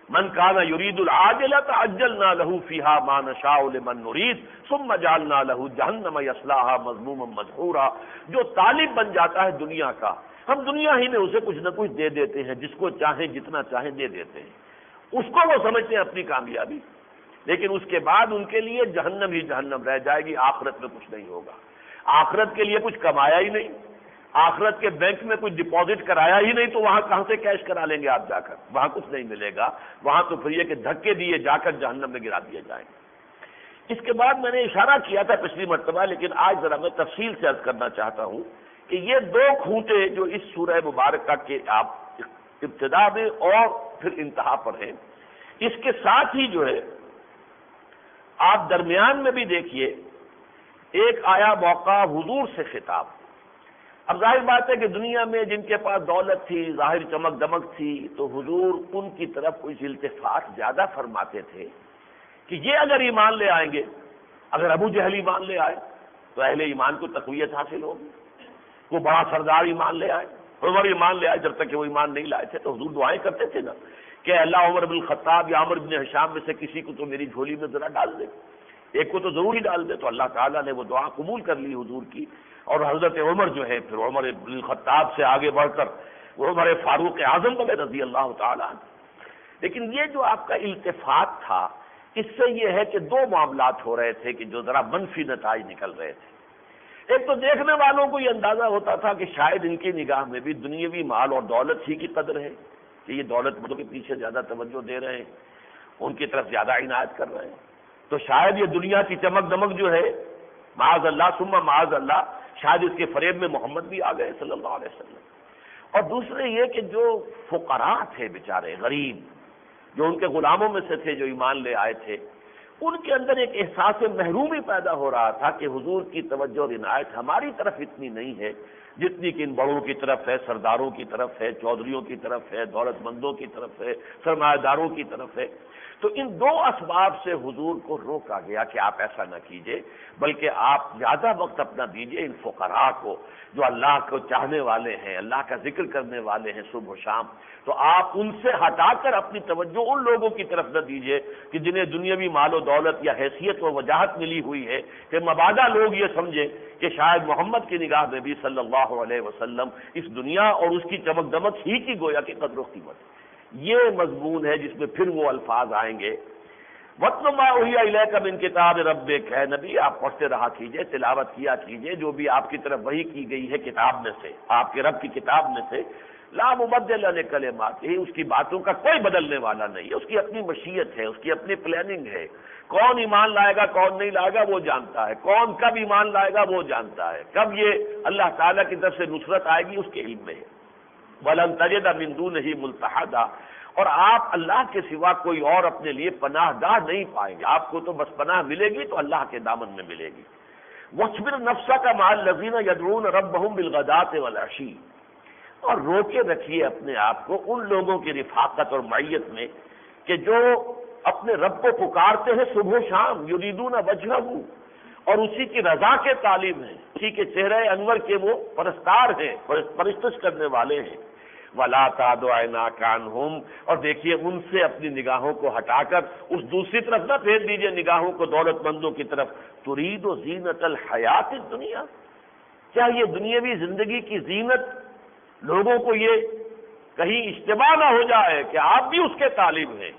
من کان یرید العاجلۃ عجلنا له فیہا ما نشاء لمن نرید ثم جعلنا له جہنم یصلاها مذموما مدحورا، جو طالب بن جاتا ہے دنیا کا، ہم دنیا ہی میں اسے کچھ نہ کچھ دے دیتے ہیں، جس کو چاہیں جتنا چاہیں دے دیتے ہیں، اس کو وہ سمجھتے ہیں اپنی کامیابی، لیکن اس کے بعد ان کے لیے جہنم ہی جہنم رہ جائے گی، آخرت میں کچھ نہیں ہوگا، آخرت کے لیے کچھ کمایا ہی نہیں، آخرت کے بینک میں کچھ ڈپازٹ کرایا ہی نہیں، تو وہاں کہاں سے کیش کرا لیں گے آپ جا کر، وہاں کچھ نہیں ملے گا، وہاں تو پھر یہ کہ دھکے دیے جا کر جہنم میں گرا دیے جائیں گے۔ اس کے بعد میں نے اشارہ کیا تھا پچھلی مرتبہ، لیکن آج ذرا میں تفصیل سے عرض کرنا چاہتا ہوں کہ یہ 2 کھوٹے جو اس سورہ مبارکہ کے آپ ابتدا میں اور پھر انتہا پر ہیں۔ اس کے ساتھ ہی جو ہے آپ درمیان میں بھی دیکھیے ایک آیا موقع حضور سے خطاب۔ اب ظاہر بات ہے کہ دنیا میں جن کے پاس دولت تھی، ظاہر چمک دمک تھی، تو حضور ان کی طرف کچھ التفات زیادہ فرماتے تھے کہ یہ اگر ایمان لے آئیں گے، اگر ابو جہل ایمان لے آئے تو اہل ایمان کو تقویت حاصل ہوگی، وہ بڑا سردار ایمان لے آئے، عمر ایمان لے آئے، جب تک کہ وہ ایمان نہیں لائے تھے تو حضور دعائیں کرتے تھے نا کہ اللہ عمر بن الخطاب یا عمر بن ہشام میں سے کسی کو تو میری جھولی میں ذرا ڈال دے، ایک کو تو ضرور ہی ڈال دے۔ تو اللہ تعالیٰ نے وہ دعا قبول کر لی حضور کی، اور حضرت عمر جو ہے پھر عمر بن الخطاب سے آگے بڑھ کر وہ عمر فاروق اعظم بنے رضی اللہ تعالیٰ عنہ۔ لیکن یہ جو آپ کا التفات تھا، اس سے یہ ہے کہ دو معاملات ہو رہے تھے کہ جو ذرا منفی نتائج نکل رہے تھے۔ ایک تو دیکھنے والوں کو یہ اندازہ ہوتا تھا کہ شاید ان کی نگاہ میں بھی دنیاوی مال اور دولت ہی کی قدر ہے کہ یہ دولت مندوں کے پیچھے زیادہ توجہ دے رہے ہیں، ان کی طرف زیادہ عنایت کر رہے ہیں، تو شاید یہ دنیا کی چمک دمک جو ہے معاذ اللہ ثم معاذ اللہ، شاید اس کے فریب میں محمد بھی آ گئے صلی اللہ علیہ وسلم۔ اور دوسرے یہ کہ جو فقراء تھے بیچارے غریب، جو ان کے غلاموں میں سے تھے جو ایمان لے آئے تھے، ان کے اندر ایک احساس محرومی پیدا ہو رہا تھا کہ حضور کی توجہ اور عنایت ہماری طرف اتنی نہیں ہے جتنی کہ ان بڑوں کی طرف ہے، سرداروں کی طرف ہے، چودھریوں کی طرف ہے، دولت مندوں کی طرف ہے، سرمایہ داروں کی طرف ہے۔ تو ان دو اسباب سے حضور کو روکا گیا کہ آپ ایسا نہ کیجئے، بلکہ آپ زیادہ وقت اپنا دیجئے ان فقراء کو جو اللہ کو چاہنے والے ہیں، اللہ کا ذکر کرنے والے ہیں صبح و شام۔ تو آپ ان سے ہٹا کر اپنی توجہ ان لوگوں کی طرف نہ دیجئے کہ جنہیں دنیاوی مال و دولت یا حیثیت و وجاہت ملی ہوئی ہے، کہ مبادا لوگ یہ سمجھیں کہ شاید محمد کی نگاہ میں بھی صلی اللہ علیہ وسلم اس دنیا اور اس کی چمک دمک ہی کی گویا کہ قدر و قیمت۔ یہ مضمون ہے جس میں پھر وہ الفاظ آئیں گے، وَاتْلُ مَا أُوحِیَ إِلَیْکَ مِن کِتَابِ رَبِّکَ، اے نبی آپ پڑھتے رہا کیجئے، تلاوت کیا کیجئے جو بھی آپ کی طرف وحی کی گئی ہے کتاب میں سے، آپ کے رب کی کتاب میں سے، لا مبدل لکلماتہ، اس کی باتوں کا کوئی بدلنے والا نہیں ہے، اس کی اپنی مشیت ہے، اس کی اپنی پلاننگ ہے، کون ایمان لائے گا کون نہیں لائے گا وہ جانتا ہے، کون کب ایمان لائے گا وہ جانتا ہے، کب یہ اللہ تعالیٰ کی طرف سے نصرت آئے گی اس کے علم میں ہے۔ وَلَن تَجِدَ مِن دُونِهِ مُلْتَحَدًا، اور آپ اللہ کے سوا کوئی اور اپنے لیے پناہ گاہ نہیں پائیں گے، آپ کو تو بس پناہ ملے گی تو اللہ کے دامن میں ملے گی۔ وَاصْبِرْ نَفْسَكَ مَعَ الَّذِينَ يَدْعُونَ رَبَّهُمْ بِالْغَدَاةِ وَالْعَشِيِّ، اور روکے رکھیے اپنے آپ کو ان لوگوں کی رفاقت اور معیت میں کہ جو اپنے رب کو پکارتے ہیں صبح و شام، یریدون وجہہ، اور اسی کی رضا کے طالب ہیں، اسی کے چہرے انور کے وہ پرستار ہیں، پرستش کرنے والے ہیں۔ وَلَا تَعْدُ عَيْنَاكَ عَنْهُمْ، اور دیکھیے ان سے اپنی نگاہوں کو ہٹا کر اس دوسری طرف نہ پھیر دیجیے نگاہوں کو دولت مندوں کی طرف۔ تُرِيدُ زِينَةَ الْحَيَاةِ الدُّنْيَا، کیا یہ دنیاوی زندگی کی زینت لوگوں کو یہ کہیں اشتباہ نہ ہو جائے کہ آپ بھی اس کے طالب ہیں،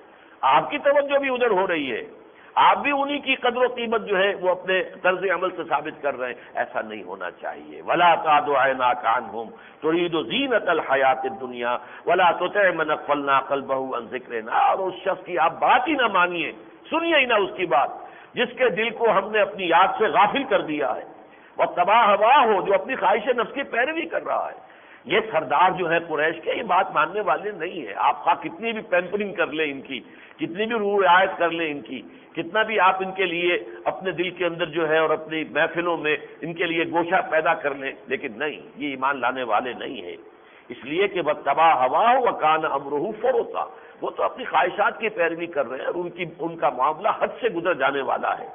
آپ کی توجہ بھی ادھر ہو رہی ہے، آپ بھی انہی کی قدر و قیمت جو ہے وہ اپنے طرز عمل سے ثابت کر رہے ہیں، ایسا نہیں ہونا چاہیے۔ وَلَا تَعْدُ عَيْنَاكَ عَنْهُمْ تُرِيدُ زِينَةَ الْحَيَاةِ الدُّنْيَا وَلَا تُطِعْ مَنْ أَغْفَلْنَا قَلْبَهُ عَنْ ذِكْرِنَا، اور اس شخص کی آپ بات ہی نہ مانیے، سنیے ہی نہ اس کی بات، جس کے دل کو ہم نے اپنی یاد سے غافل کر دیا ہے، وَاتَّبَعَ هَوَاهُ، جو اپنی خواہش نفس کی پیروی کر رہا ہے۔ یہ سردار جو ہے قریش کے، یہ بات ماننے والے نہیں ہیں، آپ خواہ کتنی بھی پیمپرنگ کر لیں ان کی، کتنی بھی رعایت کر لیں ان کی، کتنا بھی آپ ان کے لیے اپنے دل کے اندر جو ہے اور اپنی محفلوں میں ان کے لیے گوشہ پیدا کر لیں، لیکن نہیں، یہ ایمان لانے والے نہیں ہیں، اس لیے کہ وَاتَّبَعَ هَوَاهُ وَكَانَ أَمْرُهُ فُرُطًا، وہ تو اپنی خواہشات کی پیروی کر رہے ہیں اور ان کا معاملہ حد سے گزر جانے والا ہے۔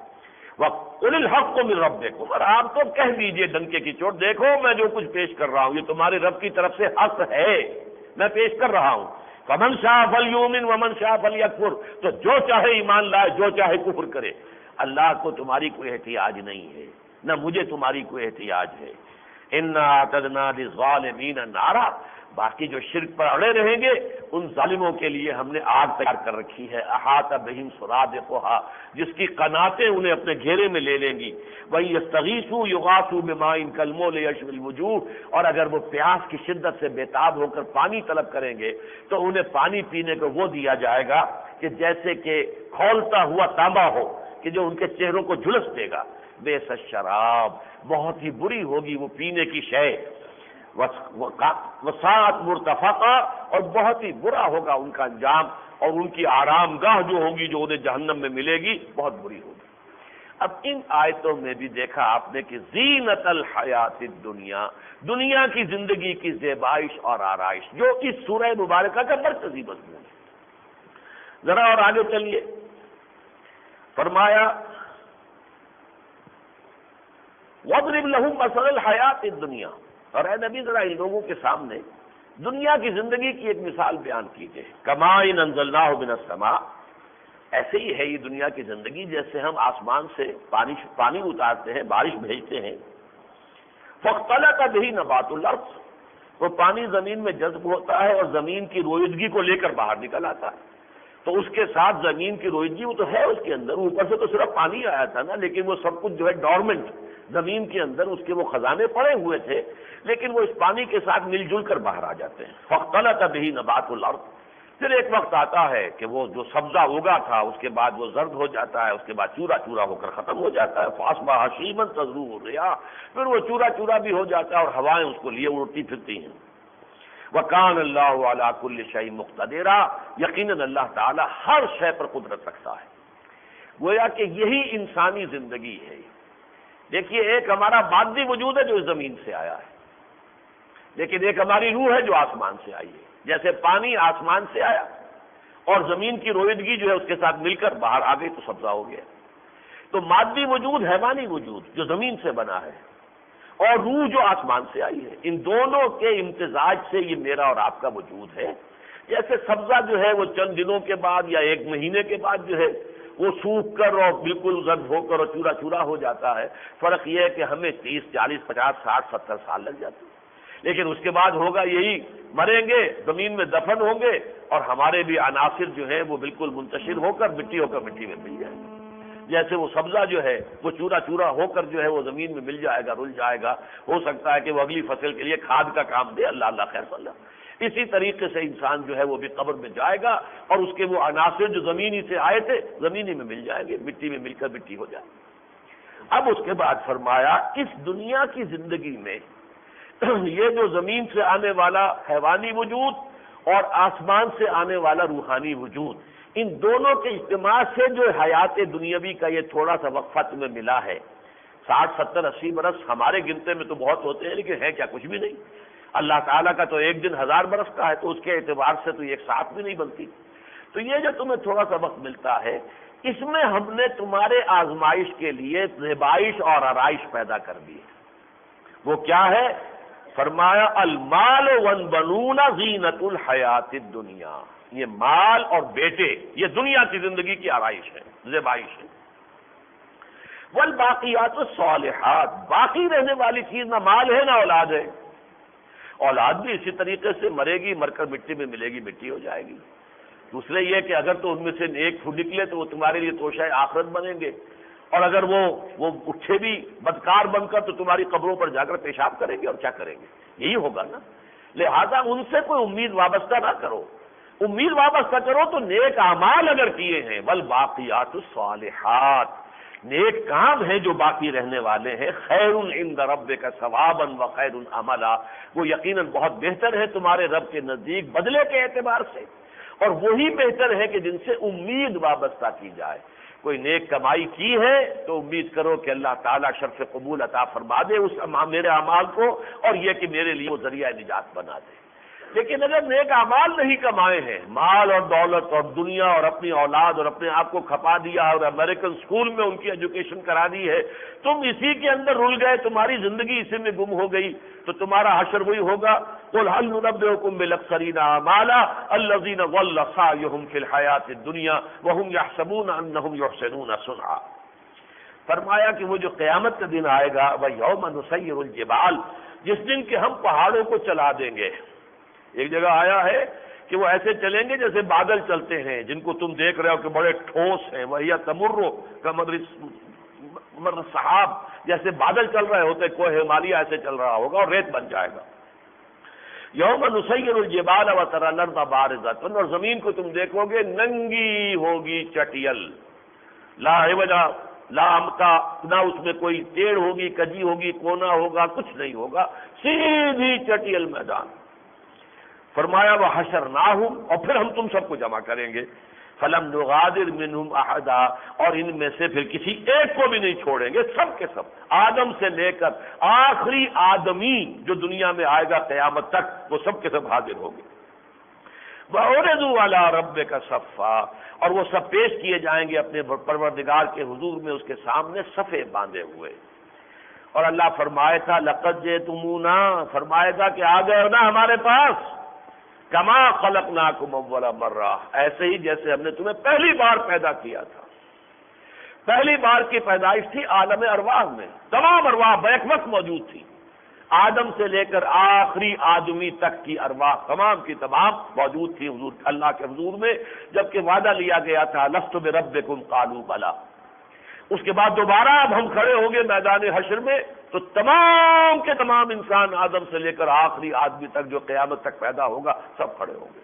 وَقُلِ الْحَقُّ مِن رَبِّكُمْ، اور آپ تو کہہ دیجئے ڈنکے کی چوٹ، دیکھو میں جو کچھ پیش کر رہا ہوں یہ تمہارے رب کی طرف سے حق ہے، میں پیش کر رہا ہوں۔ فَمَنْ شَاءَ فَلْيُؤْمِنْ وَمَنْ شَاءَ فَلْيَكْفُرْ، تو جو چاہے ایمان لائے جو چاہے کفر کرے، اللہ کو تمہاری کوئی احتیاج نہیں ہے، نہ مجھے تمہاری کوئی احتیاج ہے۔ اِنَّا أَعْتَدْنَا لِلظَّالِمِينَ نَارًا، باقی جو شرک پر اڑے رہیں گے ان ظالموں کے لیے ہم نے آگ تیار کر رکھی ہے، احاطہ بہم سرادقها، جس کی قناتیں انہیں اپنے گھیرے میں لے لیں گی۔ وَإِن يَسْتَغِيثُوا يُغَاثُوا بِمَاءٍ كَالْمُهْلِ يَشْوِي الْوُجُوهَ، اور اگر وہ پیاس کی شدت سے بےتاب ہو کر پانی طلب کریں گے تو انہیں پانی پینے کو وہ دیا جائے گا کہ جیسے کہ کھولتا ہوا تانبا ہو کہ جو ان کے چہروں کو جھلس دے گا۔ بئس الشراب، بہت ہی بری ہوگی وہ پینے کی شے۔ وساعت مرتفقہ، اور بہت ہی برا ہوگا ان کا انجام، اور ان کی آرام گاہ جو ہوگی، جو انہیں جہنم میں ملے گی، بہت بری ہوگی۔ اب ان آیتوں میں بھی دیکھا آپ نے کہ زینت الحیات الدنیا، دنیا کی زندگی کی زیبائش اور آرائش، جو اس سورہ مبارکہ کا مرکزی مضمون ہے۔ ذرا اور آگے چلیے، فرمایا وَاضْرِبْ لَهُمْ مَثَلَ الْحَيَاةِ الدُّنْيَا، اور اے نبی ذرا ان لوگوں کے سامنے دنیا کی زندگی کی ایک مثال بیان کیجیے۔ کَمَاءٍ أَنزَلْنَاهُ مِنَ السَّمَاءِ، ایسے ہی ہے یہ دنیا کی زندگی جیسے ہم آسمان سے پانی اتارتے ہیں، بارش بھیجتے ہیں۔ فاختلط به نبات الارض، وہ پانی زمین میں جذب ہوتا ہے اور زمین کی رویدگی کو لے کر باہر نکل آتا ہے، تو اس کے ساتھ زمین کی رویدگی وہ تو ہے اس کے اندر، اوپر سے تو صرف پانی آیا تھا نا، لیکن وہ سب کچھ جو ہے ڈورمنٹ زمین کے اندر اس کے وہ خزانے پڑے ہوئے تھے، لیکن وہ اس پانی کے ساتھ مل جل کر باہر آ جاتے ہیں۔ فاختلط به نبات الارض، پھر ایک وقت آتا ہے کہ وہ جو سبزہ اگا تھا اس کے بعد وہ زرد ہو جاتا ہے، اس کے بعد چورا چورا ہو کر ختم ہو جاتا ہے۔ فاصبح حشیما تذروه الرياح، پھر وہ چورا چورا بھی ہو جاتا ہے اور ہوائیں اس کو لیے اڑتی پھرتی ہیں۔ وَكَانَ اللَّهُ عَلَى كُلِّ شَيْءٍ مُقْتَدِرًا، یقیناً اللہ تعالیٰ ہر شے پر قدرت رکھتا ہے۔ گویا کہ یہی انسانی زندگی ہے۔ دیکھیے، ایک ہمارا مادی وجود ہے جو اس زمین سے آیا ہے، لیکن ایک ہماری روح ہے جو آسمان سے آئی ہے۔ جیسے پانی آسمان سے آیا اور زمین کی رویدگی جو ہے اس کے ساتھ مل کر باہر آ گئی تو سبزہ ہو گیا، تو مادی وجود، حیوانی وجود جو زمین سے بنا ہے، اور روح جو آسمان سے آئی ہے، ان دونوں کے امتزاج سے یہ میرا اور آپ کا وجود ہے۔ جیسے سبزہ جو ہے وہ چند دنوں کے بعد یا ایک مہینے کے بعد جو ہے وہ سوکھ کر اور بالکل زرد ہو کر اور چورا چورا ہو جاتا ہے، فرق یہ ہے کہ ہمیں 30 40 50 60 70 سال لگ جاتے ہیں، لیکن اس کے بعد ہوگا یہی، مریں گے، زمین میں دفن ہوں گے، اور ہمارے بھی عناصر جو ہیں وہ بالکل منتشر ہو کر مٹی میں مل جائیں گے۔ جیسے وہ سبزہ جو ہے وہ چورا چورا ہو کر جو ہے وہ زمین میں مل جائے گا، رل جائے گا، ہو سکتا ہے کہ وہ اگلی فصل کے لیے کھاد کا کام دے، اللہ خیر صلی اللہ۔ اسی طریقے سے انسان جو ہے وہ بھی قبر میں جائے گا، اور اس کے وہ عناصر جو زمینی سے آئے تھے زمینی میں مل جائیں گے، مٹی میں مل کر مٹی ہو جائے گی۔ اب اس کے بعد فرمایا اس دنیا کی زندگی میں یہ جو زمین سے آنے والا حیوانی وجود اور آسمان سے آنے والا روحانی وجود، ان دونوں کے اجتماع سے جو حیات دنیاوی کا یہ تھوڑا سا وقفہ تمہیں ملا ہے، 60 70 80 برس ہمارے گنتے میں تو بہت ہوتے ہیں، لیکن ہے کیا، کچھ بھی نہیں۔ اللہ تعالیٰ کا تو ایک دن 1000 برس کا ہے، تو اس کے اعتبار سے تو ایک ساتھ بھی نہیں بنتی۔ تو یہ جو تمہیں تھوڑا سا وقت ملتا ہے، اس میں ہم نے تمہارے آزمائش کے لیے زیبائش اور آرائش پیدا کر دی ہے۔ وہ کیا ہے؟ فرمایا المال والبنون زینت الحیات الدنیا، یہ مال اور بیٹے یہ دنیا کی زندگی کی آرائش ہے، زیبائش ہے۔ والباقیات الصالحات، باقی رہنے والی چیز نہ مال ہے نہ اولاد ہے، اولاد بھی اسی طریقے سے مرے گی، مر کر مٹی میں ملے گی، مٹی ہو جائے گی۔ دوسرے یہ کہ اگر تو ان میں سے ایک پھوٹ نکلے تو وہ تمہارے لیے توشہ آخرت بنیں گے، اور اگر وہ اٹھے بھی بدکار بن کر تو تمہاری قبروں پر جا کر پیشاب کریں گے، اور کیا کریں گے، یہی ہوگا نا۔ لہذا ان سے کوئی امید وابستہ نہ کرو، امید وابستہ کرو تو نیک اعمال اگر کیے ہیں، والباقیات الصالحات، نیک کام ہیں جو باقی رہنے والے ہیں، خیر عند ربک ثوابا وخیر عملا، وہ یقیناً بہت بہتر ہے تمہارے رب کے نزدیک بدلے کے اعتبار سے، اور وہی بہتر ہے کہ جن سے امید وابستہ کی جائے۔ کوئی نیک کمائی کی ہے تو امید کرو کہ اللہ تعالیٰ شرف قبول عطا فرما دے اس میرے اعمال کو، اور یہ کہ میرے لیے وہ ذریعہ نجات بنا دے۔ لیکن اگر نیک اعمال نہیں کمائے ہیں، مال اور دولت اور دنیا اور اپنی اولاد اور اپنے آپ کو کھپا دیا اور امریکن اسکول میں ان کی ایجوکیشن کرا دی ہے، تم اسی کے اندر رل گئے، تمہاری زندگی اسی میں گم ہو گئی، تو تمہارا حشر وہی ہوگا۔ قل هل ننبئكم بالاخسرین اعمالا الذین ضل سعیهم فی الحیاۃ الدنیا وهم یحسبون انهم یحسنون صنعا۔ فرمایا کہ وہ جو قیامت کا دن آئے گا، وَيَوْمَ نُسَيِّرُ الْجِبَالَ، جس دن کہ ہم پہاڑوں کو چلا دیں گے۔ ایک جگہ آیا ہے کہ وہ ایسے چلیں گے جیسے بادل چلتے ہیں، جن کو تم دیکھ رہے ہو کہ بڑے ٹھوس ہیں، وَهِيَ تَمُرُّ كَمَرِّ السَّحَابِ، جیسے بادل چل رہے ہوتے، کوہ ہمالیہ ایسے چل رہا ہوگا اور ریت بن جائے گا۔ یوم نسیر الجبال وتری الارض بارزۃ، اور زمین کو تم دیکھو گے ننگی ہوگی، چٹیل، لا عوج لام کا نہ اس میں کوئی ٹیڑھ ہوگی، کجی ہوگی، کونا ہوگا، کچھ نہیں ہوگا، سیدھی چٹیل میدان۔ فرمایا وحشرناہم، اور پھر ہم تم سب کو جمع کریں گے، فلم نغادر منہم احدا، اور ان میں سے پھر کسی ایک کو بھی نہیں چھوڑیں گے، سب کے سب، آدم سے لے کر آخری آدمی جو دنیا میں آئے گا قیامت تک، وہ سب کے سب حاضر ہوں گے۔ وَعُرِضُوا عَلَىٰ رَبِّكَ صَفًّا، اور وہ سب پیش کیے جائیں گے اپنے پروردگار کے حضور میں، اس کے سامنے صفے باندھے ہوئے۔ اور اللہ فرمائے تھا لَقَدْ جِئْتُمُونَا، فرمائے گا کہ آ گئے ہو نا ہمارے پاس، کما خلقناکم اول مرہ، ایسے ہی جیسے ہم نے تمہیں پہلی بار پیدا کیا تھا۔ پہلی بار کی پیدائش تھی عالم ارواح میں، تمام ارواح بیک وقت موجود تھی، آدم سے لے کر آخری آدمی تک کی ارواح تمام کی تمام موجود تھی حضور اللہ کے حضور میں، جبکہ وعدہ لیا گیا تھا لست بربکم قالوا بلی۔ اس کے بعد دوبارہ اب ہم کھڑے ہوں گے میدان حشر میں، تو تمام کے تمام انسان آدم سے لے کر آخری آدمی تک جو قیامت تک پیدا ہوگا سب کھڑے ہوں گے۔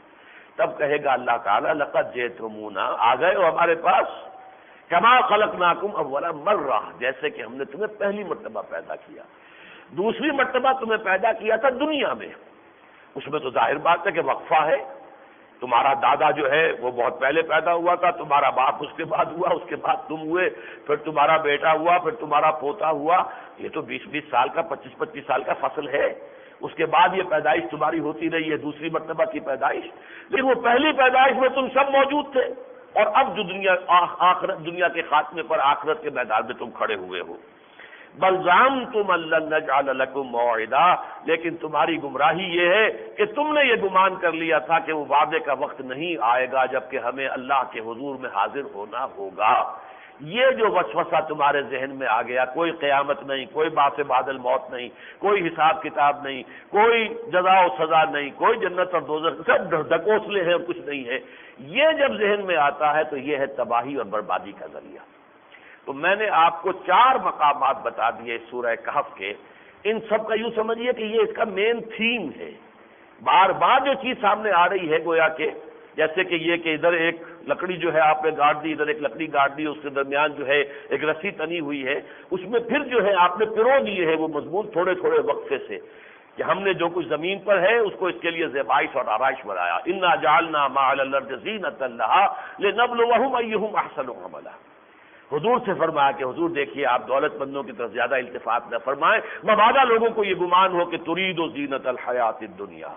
تب کہے گا اللہ تعالیٰ لقد جئتمونا، آ گئے ہو ہمارے پاس، کما خلقناکم اول مرہ، جیسے کہ ہم نے تمہیں پہلی مرتبہ پیدا کیا۔ دوسری مرتبہ تمہیں پیدا کیا تھا دنیا میں، اس میں تو ظاہر بات ہے کہ وقفہ ہے، تمہارا دادا جو ہے وہ بہت پہلے پیدا ہوا تھا، تمہارا باپ اس کے بعد ہوا، اس کے بعد تم ہوئے، پھر تمہارا بیٹا ہوا، پھر تمہارا پوتا ہوا، یہ تو 20-20 سال کا 25-25 سال کا فصل ہے۔ اس کے بعد یہ پیدائش تمہاری ہوتی رہی ہے، دوسری مرتبہ کی پیدائش، لیکن وہ پہلی پیدائش میں تم سب موجود تھے، اور اب جو دنیا کے خاتمے پر آخرت کے میدان میں تم کھڑے ہوئے ہو۔ بل زعمتم ان لن نجعل لكم موعدا، لیکن تمہاری گمراہی یہ ہے کہ تم نے یہ گمان کر لیا تھا کہ وہ وعدے کا وقت نہیں آئے گا جبکہ ہمیں اللہ کے حضور میں حاضر ہونا ہوگا۔ یہ جو وسوسہ تمہارے ذہن میں آ گیا، کوئی قیامت نہیں، کوئی بعث بعد الموت نہیں، کوئی حساب کتاب نہیں، کوئی جزا و سزا نہیں، کوئی جنت اور دوزخ، سب ڈھکوسلے ہیں اور کچھ نہیں ہے، یہ جب ذہن میں آتا ہے تو یہ ہے تباہی اور بربادی کا ذریعہ۔ تو میں نے آپ کو 4 مقامات بتا دیے سورہ کہف کے، ان سب کا یوں سمجھیے کہ یہ اس کا مین تھیم ہے، بار بار جو چیز سامنے آ رہی ہے گویا کہ جیسے کہ یہ کہ ادھر ایک لکڑی جو ہے آپ نے گاڑ دی، ادھر ایک لکڑی گاڑ دی، اس کے درمیان جو ہے ایک رسی تنی ہوئی ہے، اس میں پھر جو ہے آپ نے پرو دیے ہے وہ مضمون تھوڑے تھوڑے وقفے سے کہ ہم نے جو کچھ زمین پر ہے اس کو اس کے لیے زیبائش اور آرائش بنایا۔ انا جعلنا ما علی الارض زینۃ لها لنبلوہم ایہم احسن عملا۔ حضور سے فرمایا کہ حضور دیکھیے آپ دولت مندوں کی طرف زیادہ التفات نہ فرمائیں، مبادا لوگوں کو یہ گمان ہو کہ ترید و زینت الحیات الدنیا۔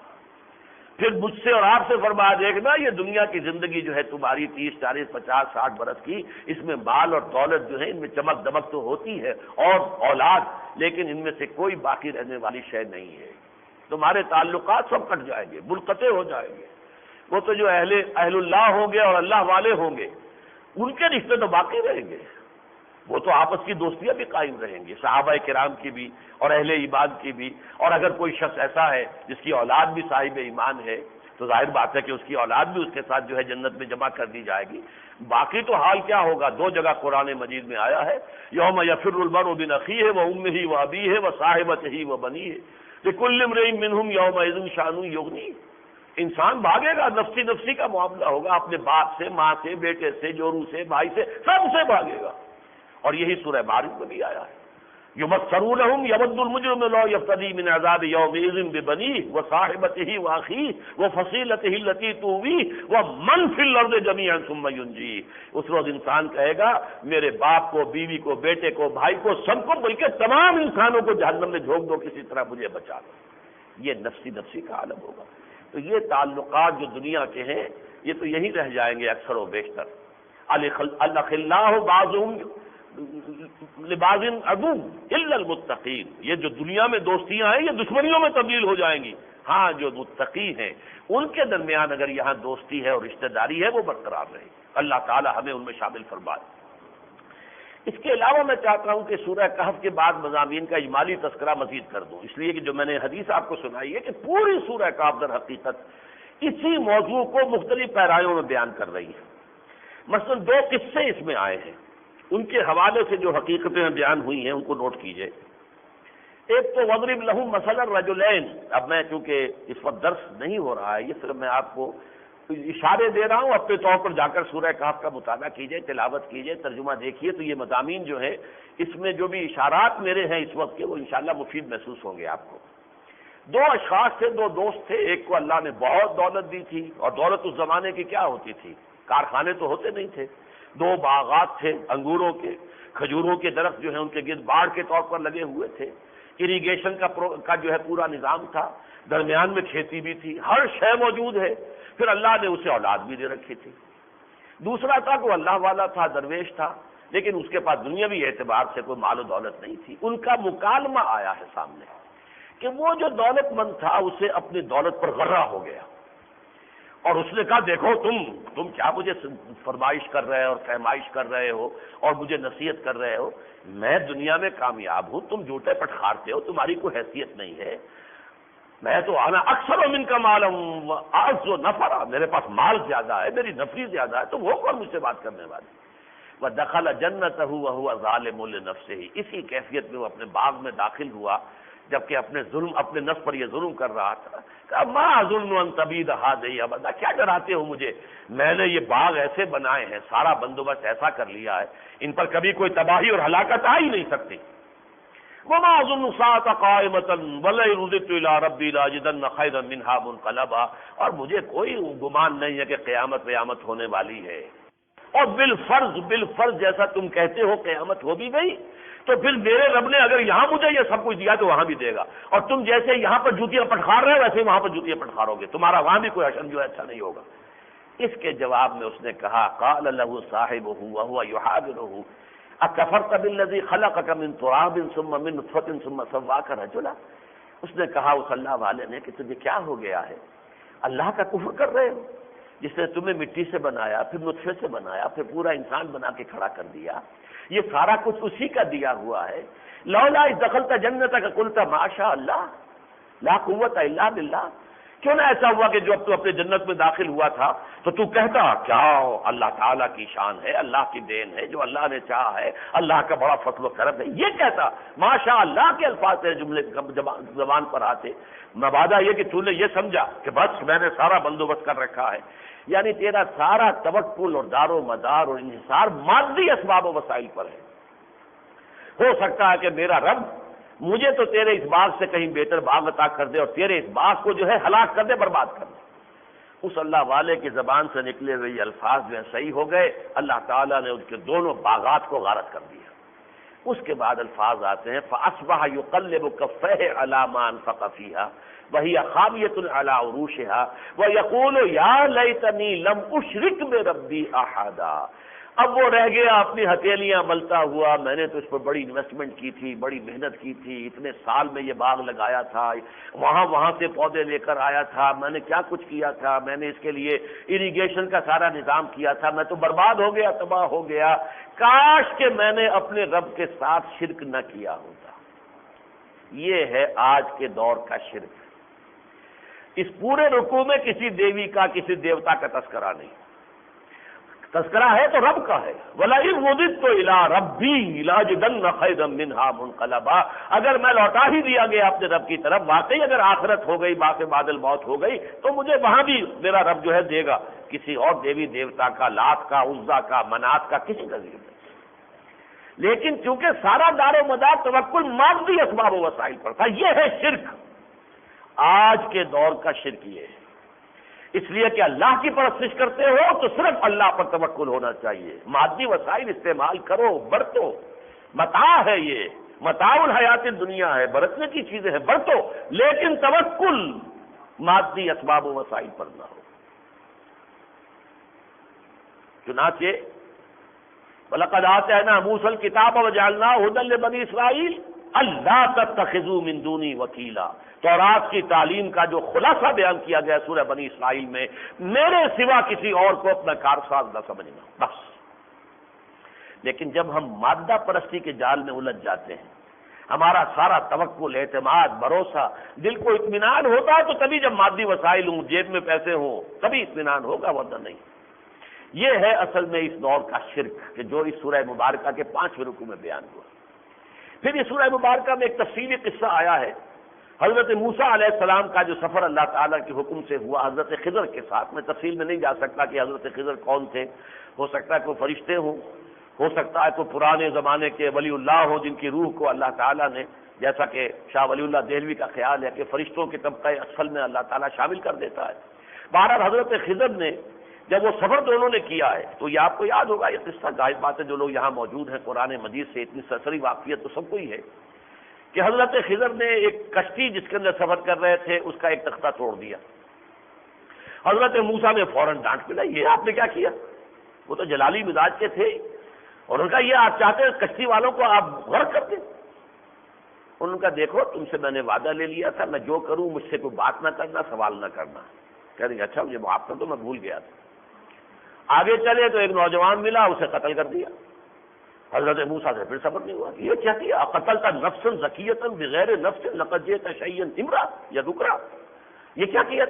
پھر مجھ سے اور آپ سے فرمایا دیکھنا یہ دنیا کی زندگی جو ہے تمہاری 30 40 50 60 برس کی، اس میں مال اور دولت جو ہے ان میں چمک دمک تو ہوتی ہے اور اولاد، لیکن ان میں سے کوئی باقی رہنے والی شے نہیں ہے۔ تمہارے تعلقات سب کٹ جائیں گے، منقطع ہو جائیں گے۔ وہ تو جو اہل اللہ ہوں گے اور اللہ والے ہوں گے ان کے رشتے تو باقی رہیں گے، وہ تو آپس کی دوستیاں بھی قائم رہیں گی، صحابہ کرام کی بھی اور اہل ایمان کی بھی، اور اگر کوئی شخص ایسا ہے جس کی اولاد بھی صاحب ایمان ہے تو ظاہر بات ہے کہ اس کی اولاد بھی اس کے ساتھ جو ہے جنت میں جمع کر دی جائے گی۔ باقی تو حال کیا ہوگا، 2 جگہ قرآن مجید میں آیا ہے، یوم یفر المرء من اخیہ و امہ و ابیہ و صاحبتہ و بنیہ لکل امرئ منہم یومئذ شأن یغنیہ۔ انسان بھاگے گا، نفسی نفسی کا معاملہ ہوگا، اپنے باپ سے، ماں سے، بیٹے سے، جورو سے، بھائی سے، سب سے بھاگے گا۔ اور یہی سورہ معارج میں بھی آیا ہے، یبصرونہم یود المجرم لو یفتدی من عذاب یومئذ ببنیہ وصاحبتہ واخیہ وفصیلتہ التی تؤویہ ومن فی الارض جمیعا ثم ینجیہ۔ اس روز انسان کہے گا میرے باپ کو، بیوی کو، بیٹے کو، بھائی کو، سب کو، بلکہ تمام انسانوں کو جہنم میں جھونک دو، کسی طرح مجھے بچا دو۔ یہ نفسی نفسی کا عالم ہوگا۔ تو یہ تعلقات جو دنیا کے ہیں یہ تو یہی رہ جائیں گے اکثر و بیشتر۔ الاخلاء بعضهم لبعض عدو الا المتقین، یہ جو دنیا میں دوستیاں ہیں یہ دشمنیوں میں تبدیل ہو جائیں گی۔ ہاں جو متقی ہیں ان کے درمیان اگر یہاں دوستی ہے اور رشتہ داری ہے وہ برقرار رہے، اللہ تعالی ہمیں ان میں شامل فرمائے۔ اس کے علاوہ میں چاہتا ہوں کہ سورہ کہف کے بعد مضامین کا اجمالی تذکرہ مزید کر دوں، اس لیے کہ جو میں نے حدیث آپ کو سنائی ہے کہ پوری سورہ کہف در حقیقت اسی موضوع کو مختلف پیرایوں میں بیان کر رہی ہے۔ مثلا 2 قصے اس میں آئے ہیں، ان کے حوالے سے جو حقیقتیں بیان ہوئی ہیں ان کو نوٹ کیجئے۔ ایک تو وَاضْرِبْ لَهُم مَثَلًا رَجُلَيْنِ، اب میں چونکہ اس وقت درس نہیں ہو رہا ہے، یہ صرف میں آپ کو اشارے دے رہا ہوں، اپنے طور پر جا کر سورہ کہف کا مطالعہ کیجئے، تلاوت کیجئے، ترجمہ دیکھیے، تو یہ مضامین جو ہے اس میں جو بھی اشارات میرے ہیں اس وقت کے، وہ انشاءاللہ مفید محسوس ہوں گے آپ کو۔ دو اشخاص تھے، دو دوست تھے، ایک کو اللہ نے بہت دولت دی تھی، اور دولت اس زمانے کی کیا ہوتی تھی، کارخانے تو ہوتے نہیں تھے، دو باغات تھے انگوروں کے، کھجوروں کے درخت جو ہیں ان کے گرد باڑ کے طور پر لگے ہوئے تھے، اریگیشن کا جو ہے پورا نظام تھا، درمیان میں کھیتی بھی تھی، ہر شے موجود ہے، پھر اللہ نے اسے اولاد بھی دے رکھی تھی۔ دوسرا تھا کہ وہ اللہ والا تھا، درویش تھا، لیکن اس کے پاس دنیاوی اعتبار سے کوئی مال و دولت نہیں تھی۔ ان کا مکالمہ آیا ہے سامنے کہ وہ جو دولت مند تھا اسے اپنی دولت پر غرہ ہو گیا، اور اس نے کہا دیکھو تم کیا مجھے فرمائش کر رہے ہو اور فہمائش کر رہے ہو اور مجھے نصیحت کر رہے ہو، میں دنیا میں کامیاب ہوں، تم جھوٹے پٹخارتے ہو، تمہاری کوئی حیثیت نہیں ہے، میں تو آنا اکثر من کا معلوم آج و نفرا، میرے پاس مال زیادہ ہے، میری نفری زیادہ ہے، تو وہ کون مجھ سے بات کرنے والی۔ وَدَخَلَ جَنَّتَهُ وَهُوَ ظَالِمٌ لِنَفْسِهِ، اسی کیفیت میں وہ اپنے باغ میں داخل ہوا جبکہ اپنے نفس پر یہ ظلم کر رہا تھا۔ کہا ما ظلم ان تبید هذه ابدا، کیا ڈراتے ہو مجھے، میں نے یہ باغ ایسے بنائے ہیں، سارا بندوبست ایسا کر لیا ہے، ان پر کبھی کوئی تباہی اور ہلاکت آ ہی نہیں سکتی۔ وما اظن الساعة قائمة ولئن رددت الى ربي لاجدن خيرا منها منقلبا، اور مجھے کوئی گمان نہیں ہے کہ قیامت ہونے والی ہے، اور بالفرض جیسا تم کہتے ہو قیامت ہو بھی گئی، تو پھر میرے رب نے اگر یہاں مجھے یہ سب کچھ دیا تو وہاں بھی دے گا، اور تم جیسے یہاں پر جوتیاں پٹخار رہے ہو ویسے وہاں پر جوتیاں پٹخارو گے، تمہارا وہاں بھی کوئی حشر جو ہے اچھا نہیں ہوگا۔ اس کے جواب میں اس نے کہا قال له صاحبه وهو يحاوره اکفرت بالذی خلقک من تراب ثم من نطفة ثم سواک رجلا، اس نے کہا اس اللہ والے نے کہ تجھے کیا ہو گیا ہے، اللہ کا کفر کر رہے ہو، جس نے تمہیں مٹی سے بنایا، پھر نطفے سے بنایا، پھر پورا انسان بنا کے کھڑا کر دیا، یہ سارا کچھ اسی کا دیا ہوا ہے۔ لولا اذ دخلت جنتک قلت ما شاء اللہ لا قوت الا باللہ، کیوں نہ ایسا ہوا کہ جو اب تو اپنے جنت میں داخل ہوا تھا تو تو کہتا کیا اللہ تعالیٰ کی شان ہے، اللہ کی دین ہے، جو اللہ نے چاہا ہے، اللہ کا بڑا فضل و کرم ہے، یہ کہتا ماشاء اللہ کے الفاظ سے جملے زبان پر آتے، مبادہ یہ کہ تو نے یہ سمجھا کہ بس میں نے سارا بندوبست کر رکھا ہے، یعنی تیرا سارا توکل اور دار و مدار اور انحصار مادی اسباب و وسائل پر ہے۔ ہو سکتا ہے کہ میرا رب مجھے تو تیرے اس باغ سے کہیں بہتر باغ عطا کر دے اور تیرے اس باغ کو جو ہے ہلاک کر دے، برباد کر دے۔ اس اللہ والے کی زبان سے نکلے ہوئے یہ الفاظ جو ہیں صحیح ہو گئے، اللہ تعالیٰ نے ان کے دونوں باغات کو غارت کر دیا۔ اس کے بعد الفاظ آتے ہیں فَأَصْبَحَ يُقَلِّبُ كَفَّيْهِ عَلَى مَا أَنفَقَ فِيهَا وَهِيَ خَاوِيَةٌ عَلَى عُرُوشِهَا وَيَقُولُ يَا لَيْتَنِي لَمْ أُشْرِكْ بِرَبِّي أَحَدًا، اب وہ رہ گیا اپنی ہتھیلیاں ملتا ہوا، میں نے تو اس پر بڑی انویسٹمنٹ کی تھی، بڑی محنت کی تھی، اتنے سال میں یہ باغ لگایا تھا، وہاں سے پودے لے کر آیا تھا، میں نے کیا کچھ کیا تھا، میں نے اس کے لیے اریگیشن کا سارا نظام کیا تھا، میں تو برباد ہو گیا، تباہ ہو گیا، کاش کہ میں نے اپنے رب کے ساتھ شرک نہ کیا ہوتا۔ یہ ہے آج کے دور کا شرک۔ اس پورے رکوع میں کسی دیوی کا، کسی دیوتا کا تذکرہ نہیں، تذکرہ ہے تو رب کا ہے۔ وَلَئِن رُدِدتُّ إِلَىٰ رَبِّي لَأَجِدَنَّ خَيْرًا مِّنْهَا مُنقَلَبًا، اگر میں لوٹا ہی دیا گیا اپنے رب کی طرف، واقعی اگر آخرت ہو گئی، باقی بعد الموت ہو گئی، تو مجھے وہاں بھی میرا رب جو ہے دے گا، کسی اور دیوی دیوتا کا، لات کا، عزا کا، منات کا، کسی کا ذکر نہیں۔ لیکن چونکہ سارا دار و مدار توکل مادی اسباب و وسائل پر تھا، یہ ہے شرک۔ آج کے دور کا شرک یہ ہے، اس لیے کہ اللہ کی پرستش کرتے ہو تو صرف اللہ پر توکل ہونا چاہیے، مادی وسائل استعمال کرو، برتو، متاع ہے، یہ متاع الحیات دنیا ہے، برتنے کی چیزیں ہیں، برتو، لیکن توکل مادی اسباب و وسائل پر نہ ہو۔ چنانچہ وَلَقَدْ آتَيْنَا مُوسَى الْكِتَابَ وَجَعَلْنَاهُ هُدًى لِبَنِي إِسْرَائِيلَ أَلَّا تَتَّخِذُوا مِن دُونِي وَكِيلًا، تورات کی تعلیم کا جو خلاصہ بیان کیا گیا سورہ بنی اسرائیل میں، میرے سوا کسی اور کو اپنا کارساز نہ سمجھنا، بس۔ لیکن جب ہم مادہ پرستی کے جال میں الجھ جاتے ہیں، ہمارا سارا توکل، اعتماد، بھروسہ، دل کو اطمینان ہوتا ہے تو تبھی جب مادی وسائل ہوں، جیب میں پیسے ہوں، تبھی اطمینان ہوگا، ورنہ نہیں۔ یہ ہے اصل میں اس دور کا شرک کہ جو اس سورہ مبارکہ کے 5ویں رکوع میں بیان ہوا۔ پھر اس سورہ مبارکہ میں ایک تفصیلی قصہ آیا ہے حضرت موسیٰ علیہ السلام کا جو سفر اللہ تعالیٰ کے حکم سے ہوا حضرت خضر کے ساتھ، میں تفصیل میں نہیں جا سکتا کہ حضرت خضر کون تھے، ہو سکتا ہے کوئی فرشتے ہوں، ہو سکتا ہے کوئی پرانے زمانے کے ولی اللہ ہوں جن کی روح کو اللہ تعالیٰ نے، جیسا کہ شاہ ولی اللہ دہلوی کا خیال ہے کہ فرشتوں کے طبقہ اسفل میں اللہ تعالیٰ شامل کر دیتا ہے۔ بہرحال حضرت خضر نے جب وہ سفر دونوں نے کیا ہے تو یہ آپ کو یاد ہوگا، یہ قصہ ظاہر بات ہے جو لوگ یہاں موجود ہیں قرآن مجید سے اتنی سرسری واقفیت تو سب کو ہی ہے کہ حضرت خضر نے ایک کشتی جس کے اندر سفر کر رہے تھے اس کا ایک تختہ توڑ دیا۔ حضرت موسیٰ نے فوراً ڈانٹ پڑا، یہ آپ نے کیا کیا؟ وہ تو جلالی مزاج کے تھے اور ان کا یہ آپ چاہتے ہیں کشتی والوں کو آپ غرق کر دیں؟ ان کا دیکھو تم سے میں نے وعدہ لے لیا تھا، میں جو کروں مجھ سے کوئی بات نہ کرنا، سوال نہ کرنا۔ کہہ رہی اچھا مجھے معاف کر دو، میں بھول گیا تھا۔ آگے چلے تو ایک نوجوان ملا، اسے قتل کر دیا۔ حضرت موسیٰ سے پھر صبر نہیں ہوا، یہ کیا کیا؟ قتلت نفسا زکیۃ بغیر نفس لقد جئت شیئا امرا یا نکرا، یہ کیا کیا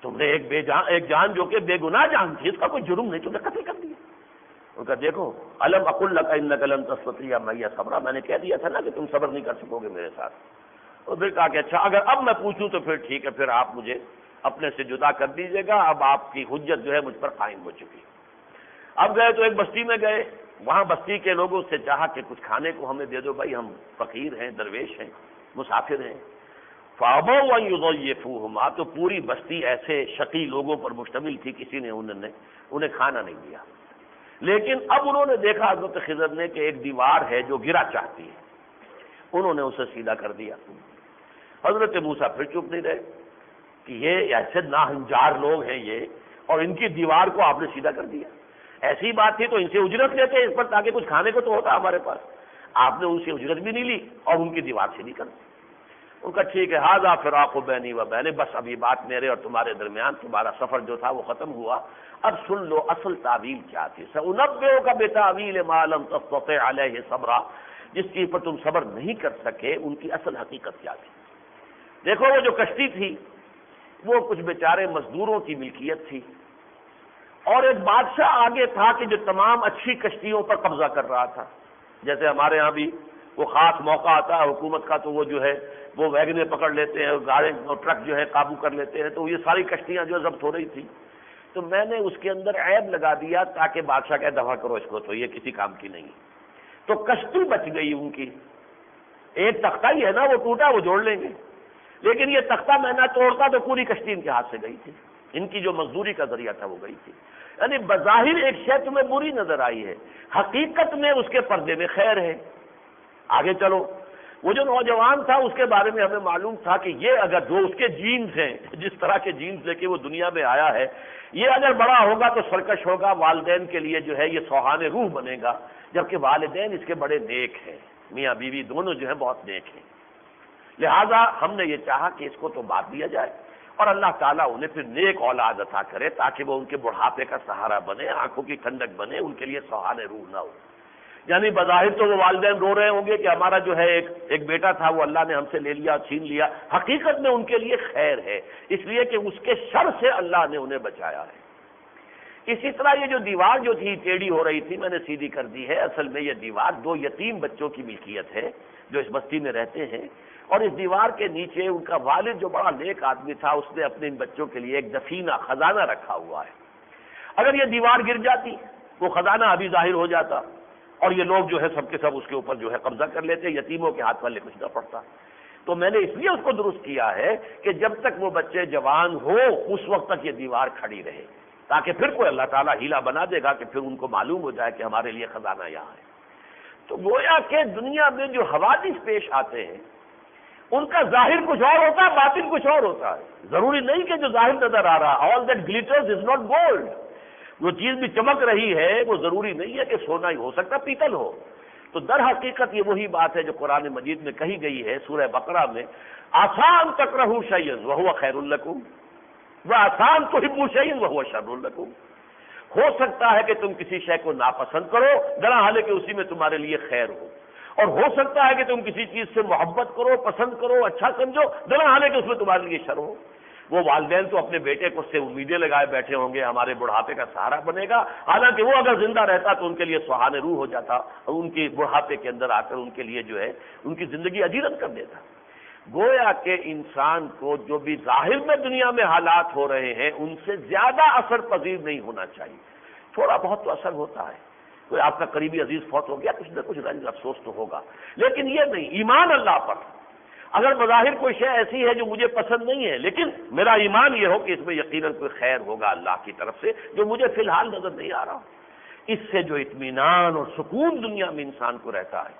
تم نے ایک جان جو کہ بے گناہ جان تھی، اس کا کوئی جرم نہیں، تم نے قتل کر دیا۔ ان کا دیکھو الم اقل لک انک لن تستطیع معی صبرا، میں نے کہہ دیا تھا نا کہ تم صبر نہیں کر سکو گے میرے ساتھ۔ اور پھر کہا کہ اچھا اگر اب میں پوچھوں تو پھر ٹھیک ہے، پھر آپ مجھے اپنے سے جدا کر دیجیے گا، اب آپ کی حجت جو ہے مجھ پر قائم ہو چکی۔ اب گئے تو ایک بستی میں گئے، وہاں بستی کے لوگوں سے چاہا کہ کچھ کھانے کو ہمیں دے دو بھائی، ہم فقیر ہیں، درویش ہیں، مسافر ہیں۔ فَأَبَوْا أَن يُضَيِّفُوهُمْ، تو پوری بستی ایسے شقی لوگوں پر مشتمل تھی، کسی نے انہیں کھانا نہیں دیا۔ لیکن اب انہوں نے دیکھا حضرت خضر نے کہ ایک دیوار ہے جو گرا چاہتی ہے، انہوں نے اسے سیدھا کر دیا۔ حضرت موسیٰ پھر چپ نہیں رہے کہ یہ ایسے ناہنجار لوگ ہیں یہ، اور ان کی دیوار کو آپ نے سیدھا کر دیا۔ ایسی بات تھی تو ان سے اجرت لیتے اس پر تاکہ کچھ کھانے کو تو ہوتا ہمارے پاس، آپ نے ان سے اجرت بھی نہیں لی اور ان کی دیوار سے نہیں کر دی۔ ان کا ٹھیک ہے، ھذا فراق بینی و بین، بس اب یہ بات میرے اور تمہارے درمیان، تمہارا سفر جو تھا وہ ختم ہوا، اب سن لو اصل تعویل کیا تھی۔ سأنبئک بتأویل ما لم تستطع علیہ صبرا، جس چیز پر تم صبر نہیں کر سکے ان کی اصل حقیقت کیا تھی۔ دیکھو وہ جو کشتی تھی وہ کچھ بیچارے مزدوروں کی ملکیت تھی، اور ایک بادشاہ آگے تھا کہ جو تمام اچھی کشتیوں پر قبضہ کر رہا تھا۔ جیسے ہمارے ہاں بھی وہ خاص موقع آتا ہے حکومت کا تو وہ جو ہے وہ ویگنیں پکڑ لیتے ہیں، گاڑی اور ٹرک جو ہے قابو کر لیتے ہیں، تو یہ ساری کشتیاں جو ضبط ہو رہی تھی، تو میں نے اس کے اندر عیب لگا دیا تاکہ بادشاہ کہے دفع کرو اس کو، تو یہ کسی کام کی نہیں، تو کشتی بچ گئی ان کی۔ ایک تختہ ہی ہے نا، وہ ٹوٹا وہ جوڑ لیں گے، لیکن یہ تختہ میں نہ توڑتا تو پوری کشتی ان کے ہاتھ سے گئی تھی، ان کی جو مزدوری کا ذریعہ تھا وہ گئی تھی۔ یعنی بظاہر ایک شے تمہیں بری نظر آئی ہے، حقیقت میں اس کے پردے میں خیر ہے۔ آگے چلو، وہ جو نوجوان تھا اس کے بارے میں ہمیں معلوم تھا کہ یہ اگر جو اس کے جینز ہیں، جس طرح کے جینز لے کے وہ دنیا میں آیا ہے، یہ اگر بڑا ہوگا تو سرکش ہوگا، والدین کے لیے جو ہے یہ سوہان روح بنے گا، جبکہ والدین اس کے بڑے نیک ہیں، میاں بیوی دونوں جو ہے بہت نیک ہیں۔ لہذا ہم نے یہ چاہا کہ اس کو تو بات دیا جائے اور اللہ تعالیٰ انہیں پھر نیک اولاد عطا کرے تاکہ وہ ان کے بڑھاپے کا سہارا بنے، آنکھوں کی ٹھنڈک بنے، ان کے لیے سوہان روح نہ ہو۔ یعنی بظاہر تو وہ والدین رو رہے ہوں گے کہ ہمارا جو ہے ایک بیٹا تھا وہ اللہ نے ہم سے لے لیا، چھین لیا، حقیقت میں ان کے لیے خیر ہے، اس لیے کہ اس کے شر سے اللہ نے انہیں بچایا ہے۔ اسی طرح یہ جو دیوار جو تھی ٹیڑھی ہو رہی تھی میں نے سیدھی کر دی ہے، اصل میں یہ دیوار دو یتیم بچوں کی ملکیت ہے جو اس بستی میں رہتے ہیں، اور اس دیوار کے نیچے ان کا والد جو بڑا نیک آدمی تھا اس نے اپنے ان بچوں کے لیے ایک دفینہ خزانہ رکھا ہوا ہے۔ اگر یہ دیوار گر جاتی وہ خزانہ ابھی ظاہر ہو جاتا اور یہ لوگ جو ہے سب کے سب اس کے اوپر جو ہے قبضہ کر لیتے، یتیموں کے ہاتھ والے کچھ نہ پڑتا۔ تو میں نے اس لیے اس کو درست کیا ہے کہ جب تک وہ بچے جوان ہو اس وقت تک یہ دیوار کھڑی رہے، تاکہ پھر کوئی اللہ تعالیٰ ہیلا بنا دے گا کہ پھر ان کو معلوم ہو جائے کہ ہمارے لیے خزانہ یہاں ہے۔ تو گویا کہ دنیا میں جو حوادث پیش آتے ہیں ان کا ظاہر کچھ اور ہوتا ہے، باطن کچھ اور ہوتا ہے۔ ضروری نہیں کہ جو ظاہر نظر آ رہا all that glitters is not gold، جو چیز بھی چمک رہی ہے وہ ضروری نہیں ہے کہ سونا ہی ہو سکتا پیتل ہو۔ تو در حقیقت یہ وہی بات ہے جو قرآن مجید میں کہی گئی ہے سورہ بقرہ میں، آسان تکرہوا شیئا وہو خیر لکم وآسان تحبوا شیئا وہو شر لکم۔ ہو سکتا ہے کہ تم کسی شے کو ناپسند کرو درا حالانکہ اسی میں تمہارے لیے خیر ہو، اور ہو سکتا ہے کہ تم کسی چیز سے محبت کرو، پسند کرو، اچھا سمجھو درا حالانکہ اس میں تمہارے لیے شر ہو۔ وہ والدین تو اپنے بیٹے کو سے امیدیں لگائے بیٹھے ہوں گے ہمارے بڑھاپے کا سہارا بنے گا، حالانکہ وہ اگر زندہ رہتا تو ان کے لیے سہان روح ہو جاتا اور ان کے بڑھاپے کے اندر آ کر ان کے لیے جو ہے ان کی زندگی اجیرت کر دیتا۔ گویا کہ انسان کو جو بھی ظاہر میں دنیا میں حالات ہو رہے ہیں ان سے زیادہ اثر پذیر نہیں ہونا چاہیے. تھوڑا بہت تو اثر ہوتا ہے، کوئی آپ کا قریبی عزیز فوت ہو گیا، کچھ نہ کچھ رنج افسوس تو ہوگا، لیکن یہ نہیں. ایمان اللہ پر، اگر بظاہر کوئی شے ایسی ہے جو مجھے پسند نہیں ہے لیکن میرا ایمان یہ ہو کہ اس میں یقیناً کوئی خیر ہوگا اللہ کی طرف سے جو مجھے فی الحال نظر نہیں آ رہا، اس سے جو اطمینان اور سکون دنیا میں انسان کو رہتا ہے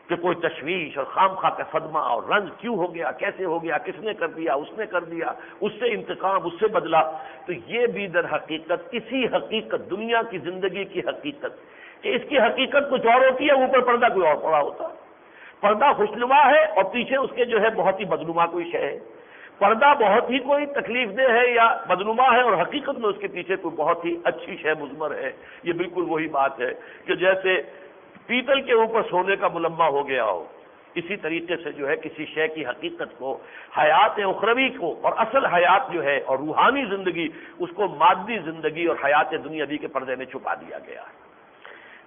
کہ کوئی تشویش اور خام خواہ کا صدمہ اور رنج کیوں ہو گیا، کیسے ہو گیا، کس نے کر دیا، اس نے کر دیا، اس سے انتقام، اس سے بدلا. تو یہ بھی در حقیقت اسی حقیقت دنیا کی زندگی کی حقیقت کہ اس کی حقیقت کچھ اور ہوتی ہے، اوپر پردہ کوئی اور پڑا ہوتا ہے. پردہ خوشنما ہے اور پیچھے اس کے جو ہے بہت ہی بدنما کوئی شے ہے. پردہ بہت ہی کوئی تکلیف دہ ہے یا بدنما ہے اور حقیقت میں اس کے پیچھے کوئی بہت ہی اچھی شے مضمر ہے. یہ بالکل وہی بات ہے کہ جیسے پیتل کے اوپر سونے کا ملمہ ہو گیا ہو، اسی طریقے سے جو ہے کسی شے کی حقیقت کو، حیات اخروی کو اور اصل حیات جو ہے اور روحانی زندگی، اس کو مادی زندگی اور حیات دنیاوی کے پردے میں چھپا دیا گیا ہے.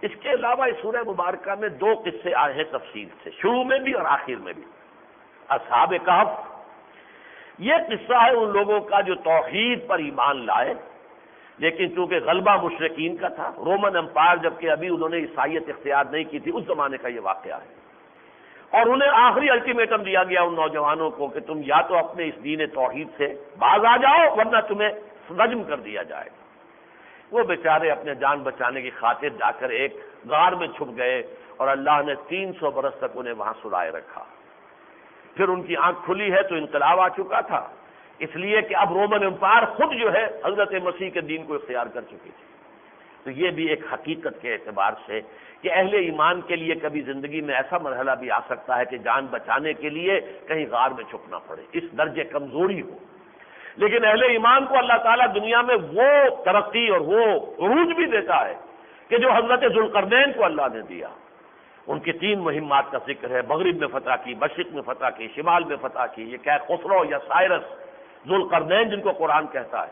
اس کے علاوہ اس سورہ مبارکہ میں 2 قصے آئے ہیں تفصیل سے، شروع میں بھی اور آخر میں بھی. اصحاب کہف، یہ قصہ ہے ان لوگوں کا جو توحید پر ایمان لائے لیکن چونکہ غلبہ مشرکین کا تھا، رومن امپائر جبکہ ابھی انہوں نے عیسائیت اختیار نہیں کی تھی، اس زمانے کا یہ واقعہ ہے. اور انہیں آخری الٹیمیٹم دیا گیا ان نوجوانوں کو کہ تم یا تو اپنے اس دین توحید سے باز آ جاؤ ورنہ تمہیں رجم کر دیا جائے گا. وہ بیچارے اپنے جان بچانے کی خاطر جا کر ایک غار میں چھپ گئے اور اللہ نے 300 برس تک انہیں وہاں سلائے رکھا. پھر ان کی آنکھ کھلی ہے تو انقلاب آ چکا تھا، اس لیے کہ اب رومن امپائر خود جو ہے حضرت مسیح کے دین کو اختیار کر چکی تھی. تو یہ بھی ایک حقیقت کے اعتبار سے کہ اہل ایمان کے لیے کبھی زندگی میں ایسا مرحلہ بھی آ سکتا ہے کہ جان بچانے کے لیے کہیں غار میں چھپنا پڑے، اس درجے کمزوری ہو. لیکن اہل ایمان کو اللہ تعالیٰ دنیا میں وہ ترقی اور وہ عروج بھی دیتا ہے کہ جو حضرت ذوالقرنین کو اللہ نے دیا. ان کی 3 مہمات کا ذکر ہے، مغرب میں فتح کی، مشرق میں فتح کی، شمال میں فتح کی. یہ کیا خسرو یا سائرس ذوالقرنین جن کو قرآن کہتا ہے،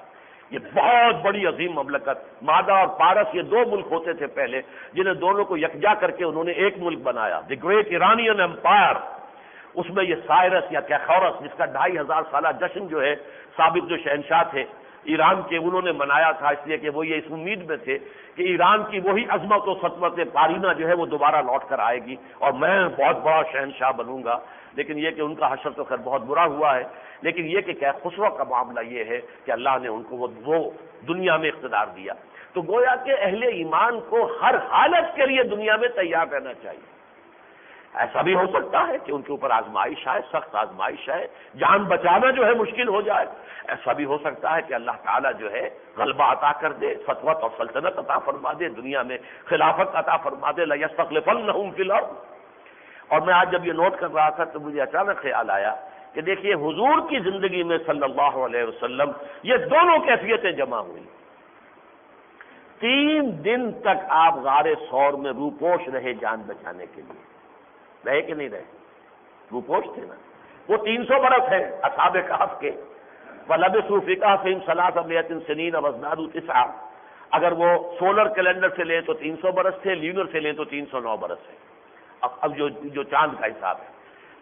یہ بہت بڑی عظیم مملکت. مادہ اور پارس یہ 2 ملک ہوتے تھے پہلے، جنہیں دونوں کو یکجا کر کے انہوں نے ایک ملک بنایا، دی گریٹ ایرانین امپائر. اس میں یہ سائرس یا کیخورس جس کا 2500 سالہ جشن جو ہے سابق جو شہنشاہ تھے ایران کے انہوں نے منایا تھا، اس لیے کہ وہ یہ اس امید میں تھے کہ ایران کی وہی عظمت و سطوت پارینہ جو ہے وہ دوبارہ لوٹ کر آئے گی اور میں بہت بڑا شہنشاہ بنوں گا. لیکن یہ کہ ان کا حشر تو خیر بہت برا ہوا ہے. لیکن یہ کہ خسرو کا معاملہ یہ ہے کہ اللہ نے ان کو وہ دنیا میں اقتدار دیا. تو گویا کہ اہل ایمان کو ہر حالت کے لیے دنیا میں تیار رہنا چاہیے. ایسا بھی ہو سکتا ہے کہ ان کے اوپر آزمائش آئے، سخت آزمائش آئے، جان بچانا جو ہے مشکل ہو جائے. ایسا بھی ہو سکتا ہے کہ اللہ تعالیٰ جو ہے غلبہ عطا کر دے، سطوت اور سلطنت عطا فرما دے، دنیا میں خلافت عطا فرما دے. لَيَسْتَخْلِفَنَّهُمْ فِي الْأَرْضِ. اور میں آج جب یہ نوٹ کر رہا تھا تو مجھے اچانک خیال آیا کہ دیکھیے حضور کی زندگی میں صلی اللہ علیہ وسلم یہ دونوں کیفیتیں جمع ہوئی. 3 دن تک آپ غار ثور میں روپوش رہے جان بچانے کے لیے. رہے کہ نہیں رہے؟ روپوش تھے نا. وہ 300 برس ہے اصحاب کہف کے. وَلَبِثُوا فِي كَهْفِهِمْ 300 سِنِينَ وَازْدَادُوا 9. اگر وہ سولر کیلنڈر سے لیں تو 300 برس تھے، لینر سے لیں تو 309 برس ہے. اب جو چاند کا حساب ہے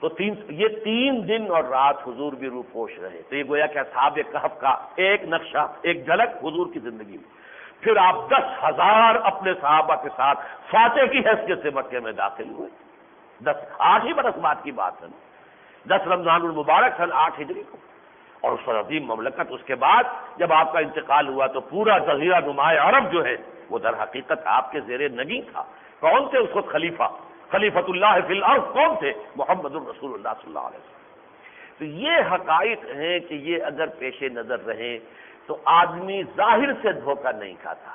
تو یہ 3 دن اور رات حضور بھی روپوش رہے. تو یہ گویا کہ اصحاب کہف کا ایک نقشہ، ایک جھلک حضور کی زندگی میں. پھر آپ 10,000 اپنے صحابہ کے ساتھ فاتح کی حیثیت سے مکے میں داخل ہوئے. 8 ہی برس بعد کی بات ہے، 10 رمضان المبارک سن 8 ہجری کو. اور اس پر عظیم مملکت. اس کے بعد جب آپ کا انتقال ہوا تو پورا جزیرہ نمائے عرب جو ہے وہ در حقیقت آپ کے زیر نگیں تھا. کون تھے اس وقت خلیفۃ اللہ فی الارض؟ کون تھے؟ محمد الرسول اللہ صلی اللہ علیہ وسلم. تو یہ حقائق ہیں کہ یہ اگر پیش نظر رہیں تو آدمی ظاہر سے دھوکہ نہیں کھاتا،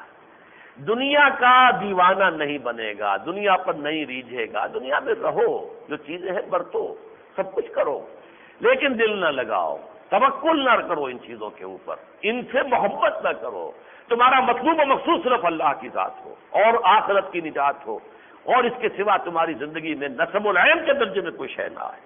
دنیا کا دیوانہ نہیں بنے گا، دنیا پر نہیں ریجھے گا. دنیا میں رہو، جو چیزیں ہیں برتو، سب کچھ کرو، لیکن دل نہ لگاؤ، توکل نہ کرو ان چیزوں کے اوپر، ان سے محبت نہ کرو. تمہارا مطلوب و مقصود صرف اللہ کی ذات ہو اور آخرت کی نجات ہو، اور اس کے سوا تمہاری زندگی میں نسب العین کے درجے میں کوئی شے نہ آئے.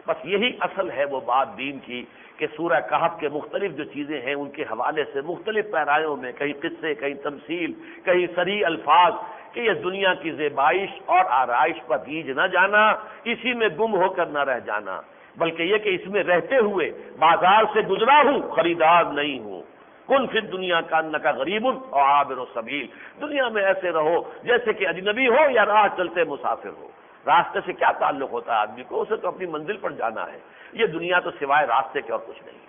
بس یہی اصل ہے وہ بات دین کی کہ سورہ کہف کے مختلف جو چیزیں ہیں ان کے حوالے سے مختلف پیرایوں میں کہیں قصے، کہیں تمثیل، کہیں صریح الفاظ کہ یہ دنیا کی زیبائش اور آرائش پر ریجھ نہ جانا، اسی میں گم ہو کر نہ رہ جانا. بلکہ یہ کہ اس میں رہتے ہوئے بازار سے گزرا ہوں، خریدار نہیں ہوں۔ کن فی دنیا کا انکا غریب اور عابر السبیل، دنیا میں ایسے رہو جیسے کہ اجنبی ہو یا راہ چلتے مسافر ہو۔ راستے سے کیا تعلق ہوتا ہے آدمی کو، اسے تو اپنی منزل پر جانا ہے، یہ دنیا تو سوائے راستے کے اور کچھ نہیں۔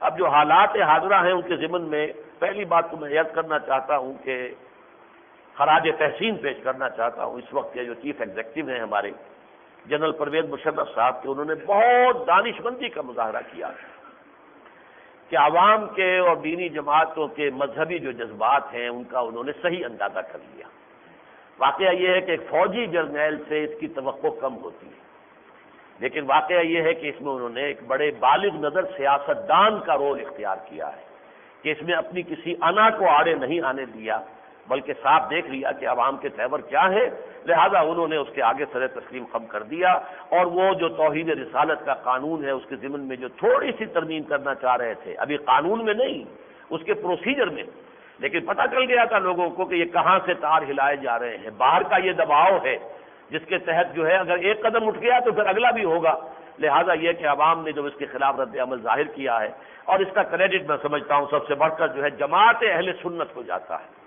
اب جو حالات حاضرہ ہیں ان کے ضمن میں پہلی بات تو میں یاد کرنا چاہتا ہوں کہ خراج تحسین پیش کرنا چاہتا ہوں اس وقت کے جو چیف ایگزیکٹو ہیں ہمارے جنرل پرویز مشرف صاحب کے، انہوں نے بہت دانش مندی کا مظاہرہ کیا کہ عوام کے اور دینی جماعتوں کے مذہبی جو جذبات ہیں ان کا انہوں نے صحیح اندازہ کر لیا۔ واقعہ یہ ہے کہ ایک فوجی جرنیل سے اس کی توقع کم ہوتی ہے، لیکن واقعہ یہ ہے کہ اس میں انہوں نے ایک بڑے بالغ نظر سیاستدان کا رول اختیار کیا ہے کہ اس میں اپنی کسی انا کو آڑے نہیں آنے دیا، بلکہ صاحب دیکھ لیا کہ عوام کے تیور کیا ہے، لہذا انہوں نے اس کے آگے سر تسلیم خم کر دیا، اور وہ جو توحید رسالت کا قانون ہے اس کے ضمن میں جو تھوڑی سی ترمیم کرنا چاہ رہے تھے، ابھی قانون میں نہیں، اس کے پروسیجر میں، لیکن پتہ چل گیا تھا لوگوں کو کہ یہ کہاں سے تار ہلائے جا رہے ہیں، باہر کا یہ دباؤ ہے جس کے تحت جو ہے اگر ایک قدم اٹھ گیا تو پھر اگلا بھی ہوگا، لہذا یہ کہ عوام نے جو اس کے خلاف رد عمل ظاہر کیا ہے، اور اس کا کریڈٹ میں سمجھتا ہوں سب سے بڑھ کر جو ہے جماعت اہل سنت کو جاتا ہے،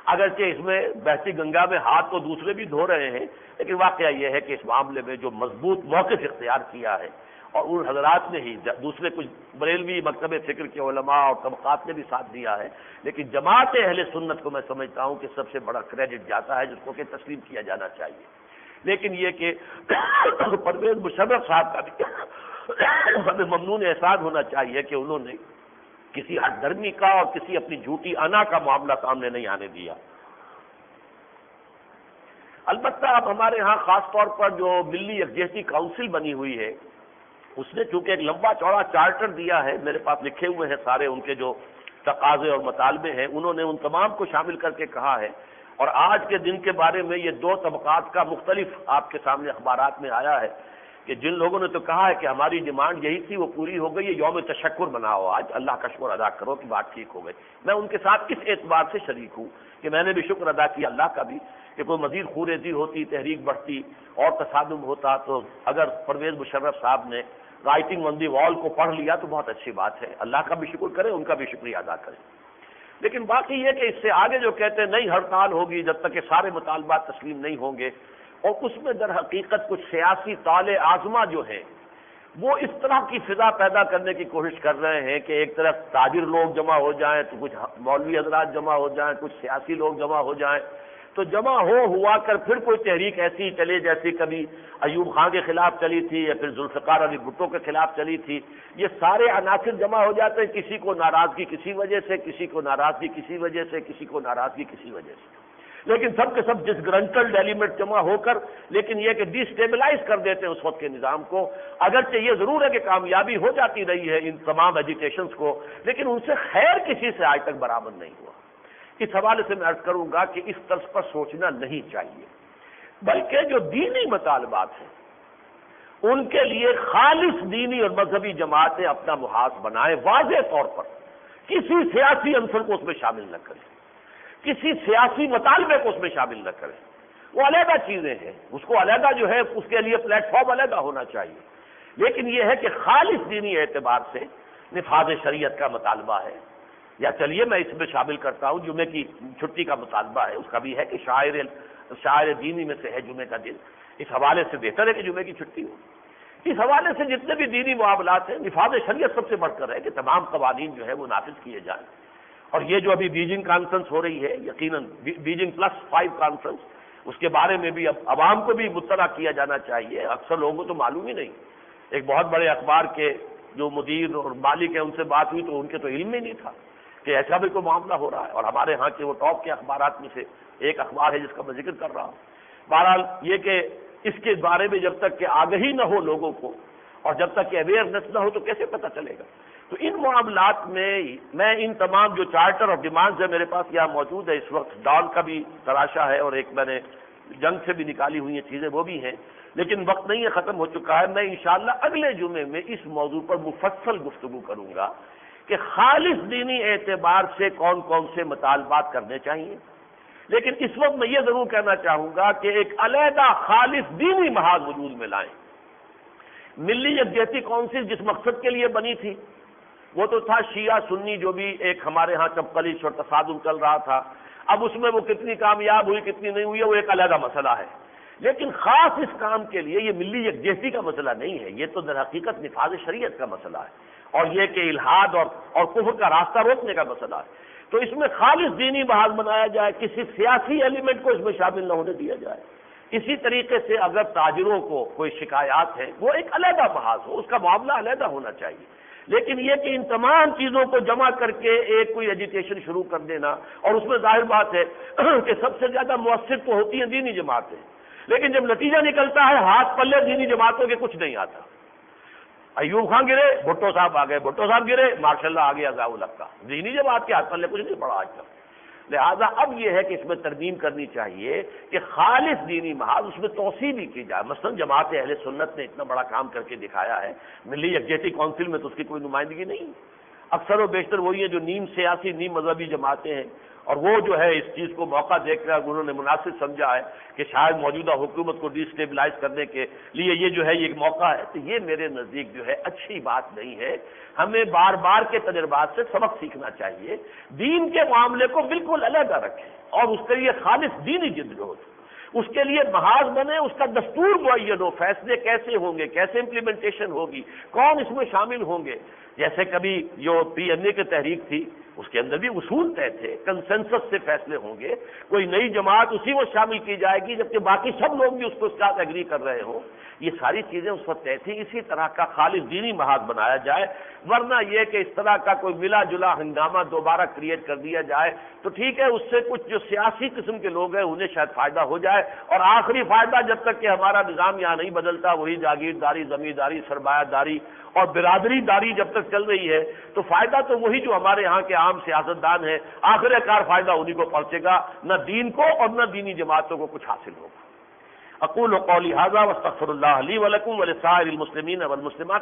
اگرچہ اس میں بہتی گنگا میں ہاتھ تو دوسرے بھی دھو رہے ہیں، لیکن واقعہ یہ ہے کہ اس معاملے میں جو مضبوط موقف اختیار کیا ہے، اور ان حضرات نے ہی، دوسرے کچھ بریلوی مکتب فکر کے علماء اور طبقات نے بھی ساتھ دیا ہے، لیکن جماعت اہل سنت کو میں سمجھتا ہوں کہ سب سے بڑا کریڈٹ جاتا ہے جس کو کہ تسلیم کیا جانا چاہیے۔ لیکن یہ کہ پرویز مشرف صاحب کا بھی ہمیں ممنون احسان ہونا چاہیے کہ انہوں نے کسی ہٹ دھرمی کا اور کسی اپنی جھوٹی انا کا معاملہ سامنے نہیں آنے دیا۔ البتہ اب ہمارے ہاں خاص طور پر جو ملی یکجہتی کونسل بنی ہوئی ہے، اس نے چونکہ ایک لمبا چوڑا چارٹر دیا ہے، میرے پاس لکھے ہوئے ہیں سارے ان کے جو تقاضے اور مطالبے ہیں، انہوں نے ان تمام کو شامل کر کے کہا ہے، اور آج کے دن کے بارے میں یہ دو طبقات کا مختلف آپ کے سامنے اخبارات میں آیا ہے کہ جن لوگوں نے تو کہا ہے کہ ہماری ڈیمانڈ یہی تھی وہ پوری ہو گئی ہے، یوم تشکر مناؤ، آج اللہ کا شکر ادا کرو کہ بات ٹھیک ہو گئی۔ میں ان کے ساتھ اس اعتبار سے شریک ہوں کہ میں نے بھی شکر ادا کیا اللہ کا بھی کہ کوئی مزید خوریزی ہوتی، تحریک بڑھتی اور تصادم ہوتا، تو اگر پرویز مشرف صاحب نے رائٹنگ آن دی وال کو پڑھ لیا تو بہت اچھی بات ہے، اللہ کا بھی شکر کریں، ان کا بھی شکریہ ادا کریں۔ لیکن باقی یہ کہ اس سے آگے جو کہتے ہیں نہیں ہڑتال ہوگی جب تک کہ سارے مطالبات تسلیم نہیں ہوں گے، اور اس میں در حقیقت کچھ سیاسی طالع آزما جو ہیں وہ اس طرح کی فضا پیدا کرنے کی کوشش کر رہے ہیں کہ ایک طرف تاجر لوگ جمع ہو جائیں تو کچھ مولوی حضرات جمع ہو جائیں، کچھ سیاسی لوگ جمع ہو جائیں، تو جمع ہوا کر پھر کوئی تحریک ایسی چلے جیسی کبھی ایوب خان کے خلاف چلی تھی یا پھر ذوالفقار علی بھٹو کے خلاف چلی تھی۔ یہ سارے عناصر جمع ہو جاتے ہیں، کسی کو ناراضگی کسی وجہ سے، کسی کو ناراضگی کسی وجہ سے، کسی کو ناراضگی کسی وجہ سے، لیکن سب کے سب ڈسگرنٹلڈ ایلیمنٹ جمع ہو کر لیکن یہ کہ ڈی اسٹیبلائز کر دیتے ہیں اس وقت کے نظام کو۔ اگرچہ یہ ضرور ہے کہ کامیابی ہو جاتی رہی ہے ان تمام ایجیٹیشنز کو، لیکن ان سے خیر کسی سے آج تک برآمد نہیں ہوا۔ اس حوالے سے میں عرض کروں گا کہ اس طرز پر سوچنا نہیں چاہیے، بلکہ جو دینی مطالبات ہیں ان کے لیے خالص دینی اور مذہبی جماعتیں اپنا محاذ بنائیں، واضح طور پر کسی سیاسی عنصر کو اس میں شامل نہ کریں، کسی سیاسی مطالبے کو اس میں شامل نہ کریں، وہ علیحدہ چیزیں ہیں، اس کو علیحدہ جو ہے اس کے لیے پلیٹ فارم علیحدہ ہونا چاہیے، لیکن یہ ہے کہ خالص دینی اعتبار سے نفاذ شریعت کا مطالبہ ہے، یا چلیے میں اس میں شامل کرتا ہوں جمعے کی چھٹی کا مطالبہ ہے، اس کا بھی ہے کہ شاعر دینی میں سے ہے جمعے کا دن، اس حوالے سے بہتر ہے کہ جمعے کی چھٹی ہو۔ اس حوالے سے جتنے بھی دینی معاملات ہیں، نفاذ شریعت سب سے بڑھ کر ہے کہ تمام قوانین جو ہے وہ نافذ کیے جائیں، اور یہ جو ابھی بیجنگ کانفرنس ہو رہی ہے، یقیناً بیجنگ +5 کانفرنس، اس کے بارے میں بھی اب عوام کو بھی مطلع کیا جانا چاہیے، اکثر لوگوں کو تو معلوم ہی نہیں۔ ایک بہت بڑے اخبار کے جو مدیر اور مالک ہیں ان سے بات ہوئی تو ان کے تو علم ہی نہیں تھا کہ ایسا بھی کوئی معاملہ ہو رہا ہے، اور ہمارے ہاں کے وہ ٹاپ کے اخبارات میں سے ایک اخبار ہے جس کا میں ذکر کر رہا ہوں۔ بہرحال یہ کہ اس کے بارے میں جب تک کہ آگہی نہ ہو لوگوں کو اور جب تک کہ اویئرنیس نہ ہو تو کیسے پتہ چلے گا؟ تو ان معاملات میں ان تمام جو چارٹر اور ڈیمانڈز ہے میرے پاس یہاں موجود ہے اس وقت، ڈال کا بھی تراشا ہے اور ایک میں نے جنگ سے بھی نکالی ہوئی ہیں چیزیں وہ بھی ہیں، لیکن وقت نہیں ہے، ختم ہو چکا ہے۔ میں انشاءاللہ اگلے جمعے میں اس موضوع پر مفصل گفتگو کروں گا کہ خالص دینی اعتبار سے کون کون سے مطالبات کرنے چاہیے، لیکن اس وقت میں یہ ضرور کہنا چاہوں گا کہ ایک علیحدہ خالص دینی محاذ وجود میں لائیں۔ ملی یکجہتی کونسل جس مقصد کے لیے بنی تھی وہ تو تھا شیعہ سنی جو بھی ایک ہمارے ہاں چپقلش اور تصادم چل رہا تھا. اب اس میں وہ کتنی کامیاب ہوئی کتنی نہیں ہوئی ہے وہ ایک علیحدہ مسئلہ ہے. لیکن خاص اس کام کے لیے یہ ملی یکجہتی کا مسئلہ نہیں ہے، یہ تو در حقیقت نفاذ شریعت کا مسئلہ ہے اور یہ کہ الحاد اور کفر کا راستہ روکنے کا مسئلہ ہے. تو اس میں خالص دینی محاذ بنایا جائے، کسی سیاسی ایلیمنٹ کو اس میں شامل نہ ہونے دیا جائے. اسی طریقے سے اگر تاجروں کو کوئی شکایات ہیں وہ ایک علیحدہ محاذ ہو، اس کا معاملہ علیحدہ ہونا چاہیے. لیکن یہ کہ ان تمام چیزوں کو جمع کر کے ایک کوئی ایجیٹیشن شروع کر دینا، اور اس میں ظاہر بات ہے کہ سب سے زیادہ مؤثر تو ہوتی ہیں دینی جماعتیں، لیکن جب نتیجہ نکلتا ہے ہاتھ پلے دینی جماعتوں کے کچھ نہیں آتا. ایوب خان گرے بھٹو صاحب آ گئے، بھٹو صاحب گرے ماشاءاللہ آ گیا ضیاء الحق کا. دینی جماعت کے ہاتھ پلے کچھ نہیں پڑا آج تک. لہذا اب یہ ہے کہ اس میں ترمیم کرنی چاہیے کہ خالص دینی محاذ اس میں توسیع بھی کی جائے. مثلا جماعت اہل سنت نے اتنا بڑا کام کر کے دکھایا ہے، ملی یکجہتی کونسل میں تو اس کی کوئی نمائندگی نہیں. اکثر و بیشتر وہی ہیں جو نیم سیاسی نیم مذہبی جماعتیں ہیں، اور وہ جو ہے اس چیز کو موقع دیکھ کر انہوں نے مناسب سمجھا ہے کہ شاید موجودہ حکومت کو ڈی اسٹیبلائز کرنے کے لیے یہ جو ہے یہ ایک موقع ہے. تو یہ میرے نزدیک جو ہے اچھی بات نہیں ہے. ہمیں بار بار کے تجربات سے سبق سیکھنا چاہیے. دین کے معاملے کو بالکل علیحدہ رکھیں اور اس کے لیے خالص دینی جدوجہد، اس کے لیے محاذ بنے، اس کا دستور معین ہو، فیصلے کیسے ہوں گے، کیسے امپلیمنٹیشن ہوگی، کون اس میں شامل ہوں گے. جیسے کبھی جو پی این اے کی تحریک تھی اس کے اندر بھی اصول طے تھے، کنسنسس سے فیصلے ہوں گے. کوئی نئی جماعت اسی میں شامل کی جائے گی جبکہ باقی سب لوگ بھی اس کو ساتھ ایگری کر رہے ہوں. یہ ساری چیزیں اس وقت طے تھیں. اسی طرح کا خالص دینی محاذ بنایا جائے، ورنہ یہ کہ اس طرح کا کوئی ملا جلا ہنگامہ دوبارہ کریٹ کر دیا جائے تو ٹھیک ہے، اس سے کچھ جو سیاسی قسم کے لوگ ہیں انہیں شاید فائدہ ہو جائے، اور آخری فائدہ جب تک کہ ہمارا نظام یہاں نہیں بدلتا وہی جاگیرداری، زمینداری، سرمایہ داری اور برادری داری جب تک چل رہی ہے تو فائدہ تو وہی جو ہمارے ہاں کے عام سیاستدان ہیں، آخر کار فائدہ انہی کو پہنچے گا، نہ دین کو اور نہ دینی جماعتوں کو کچھ حاصل ہوگا. اقول قولی ھذا واستغفر اللہ لی ولکم ولسائر المسلمین والمسلمات.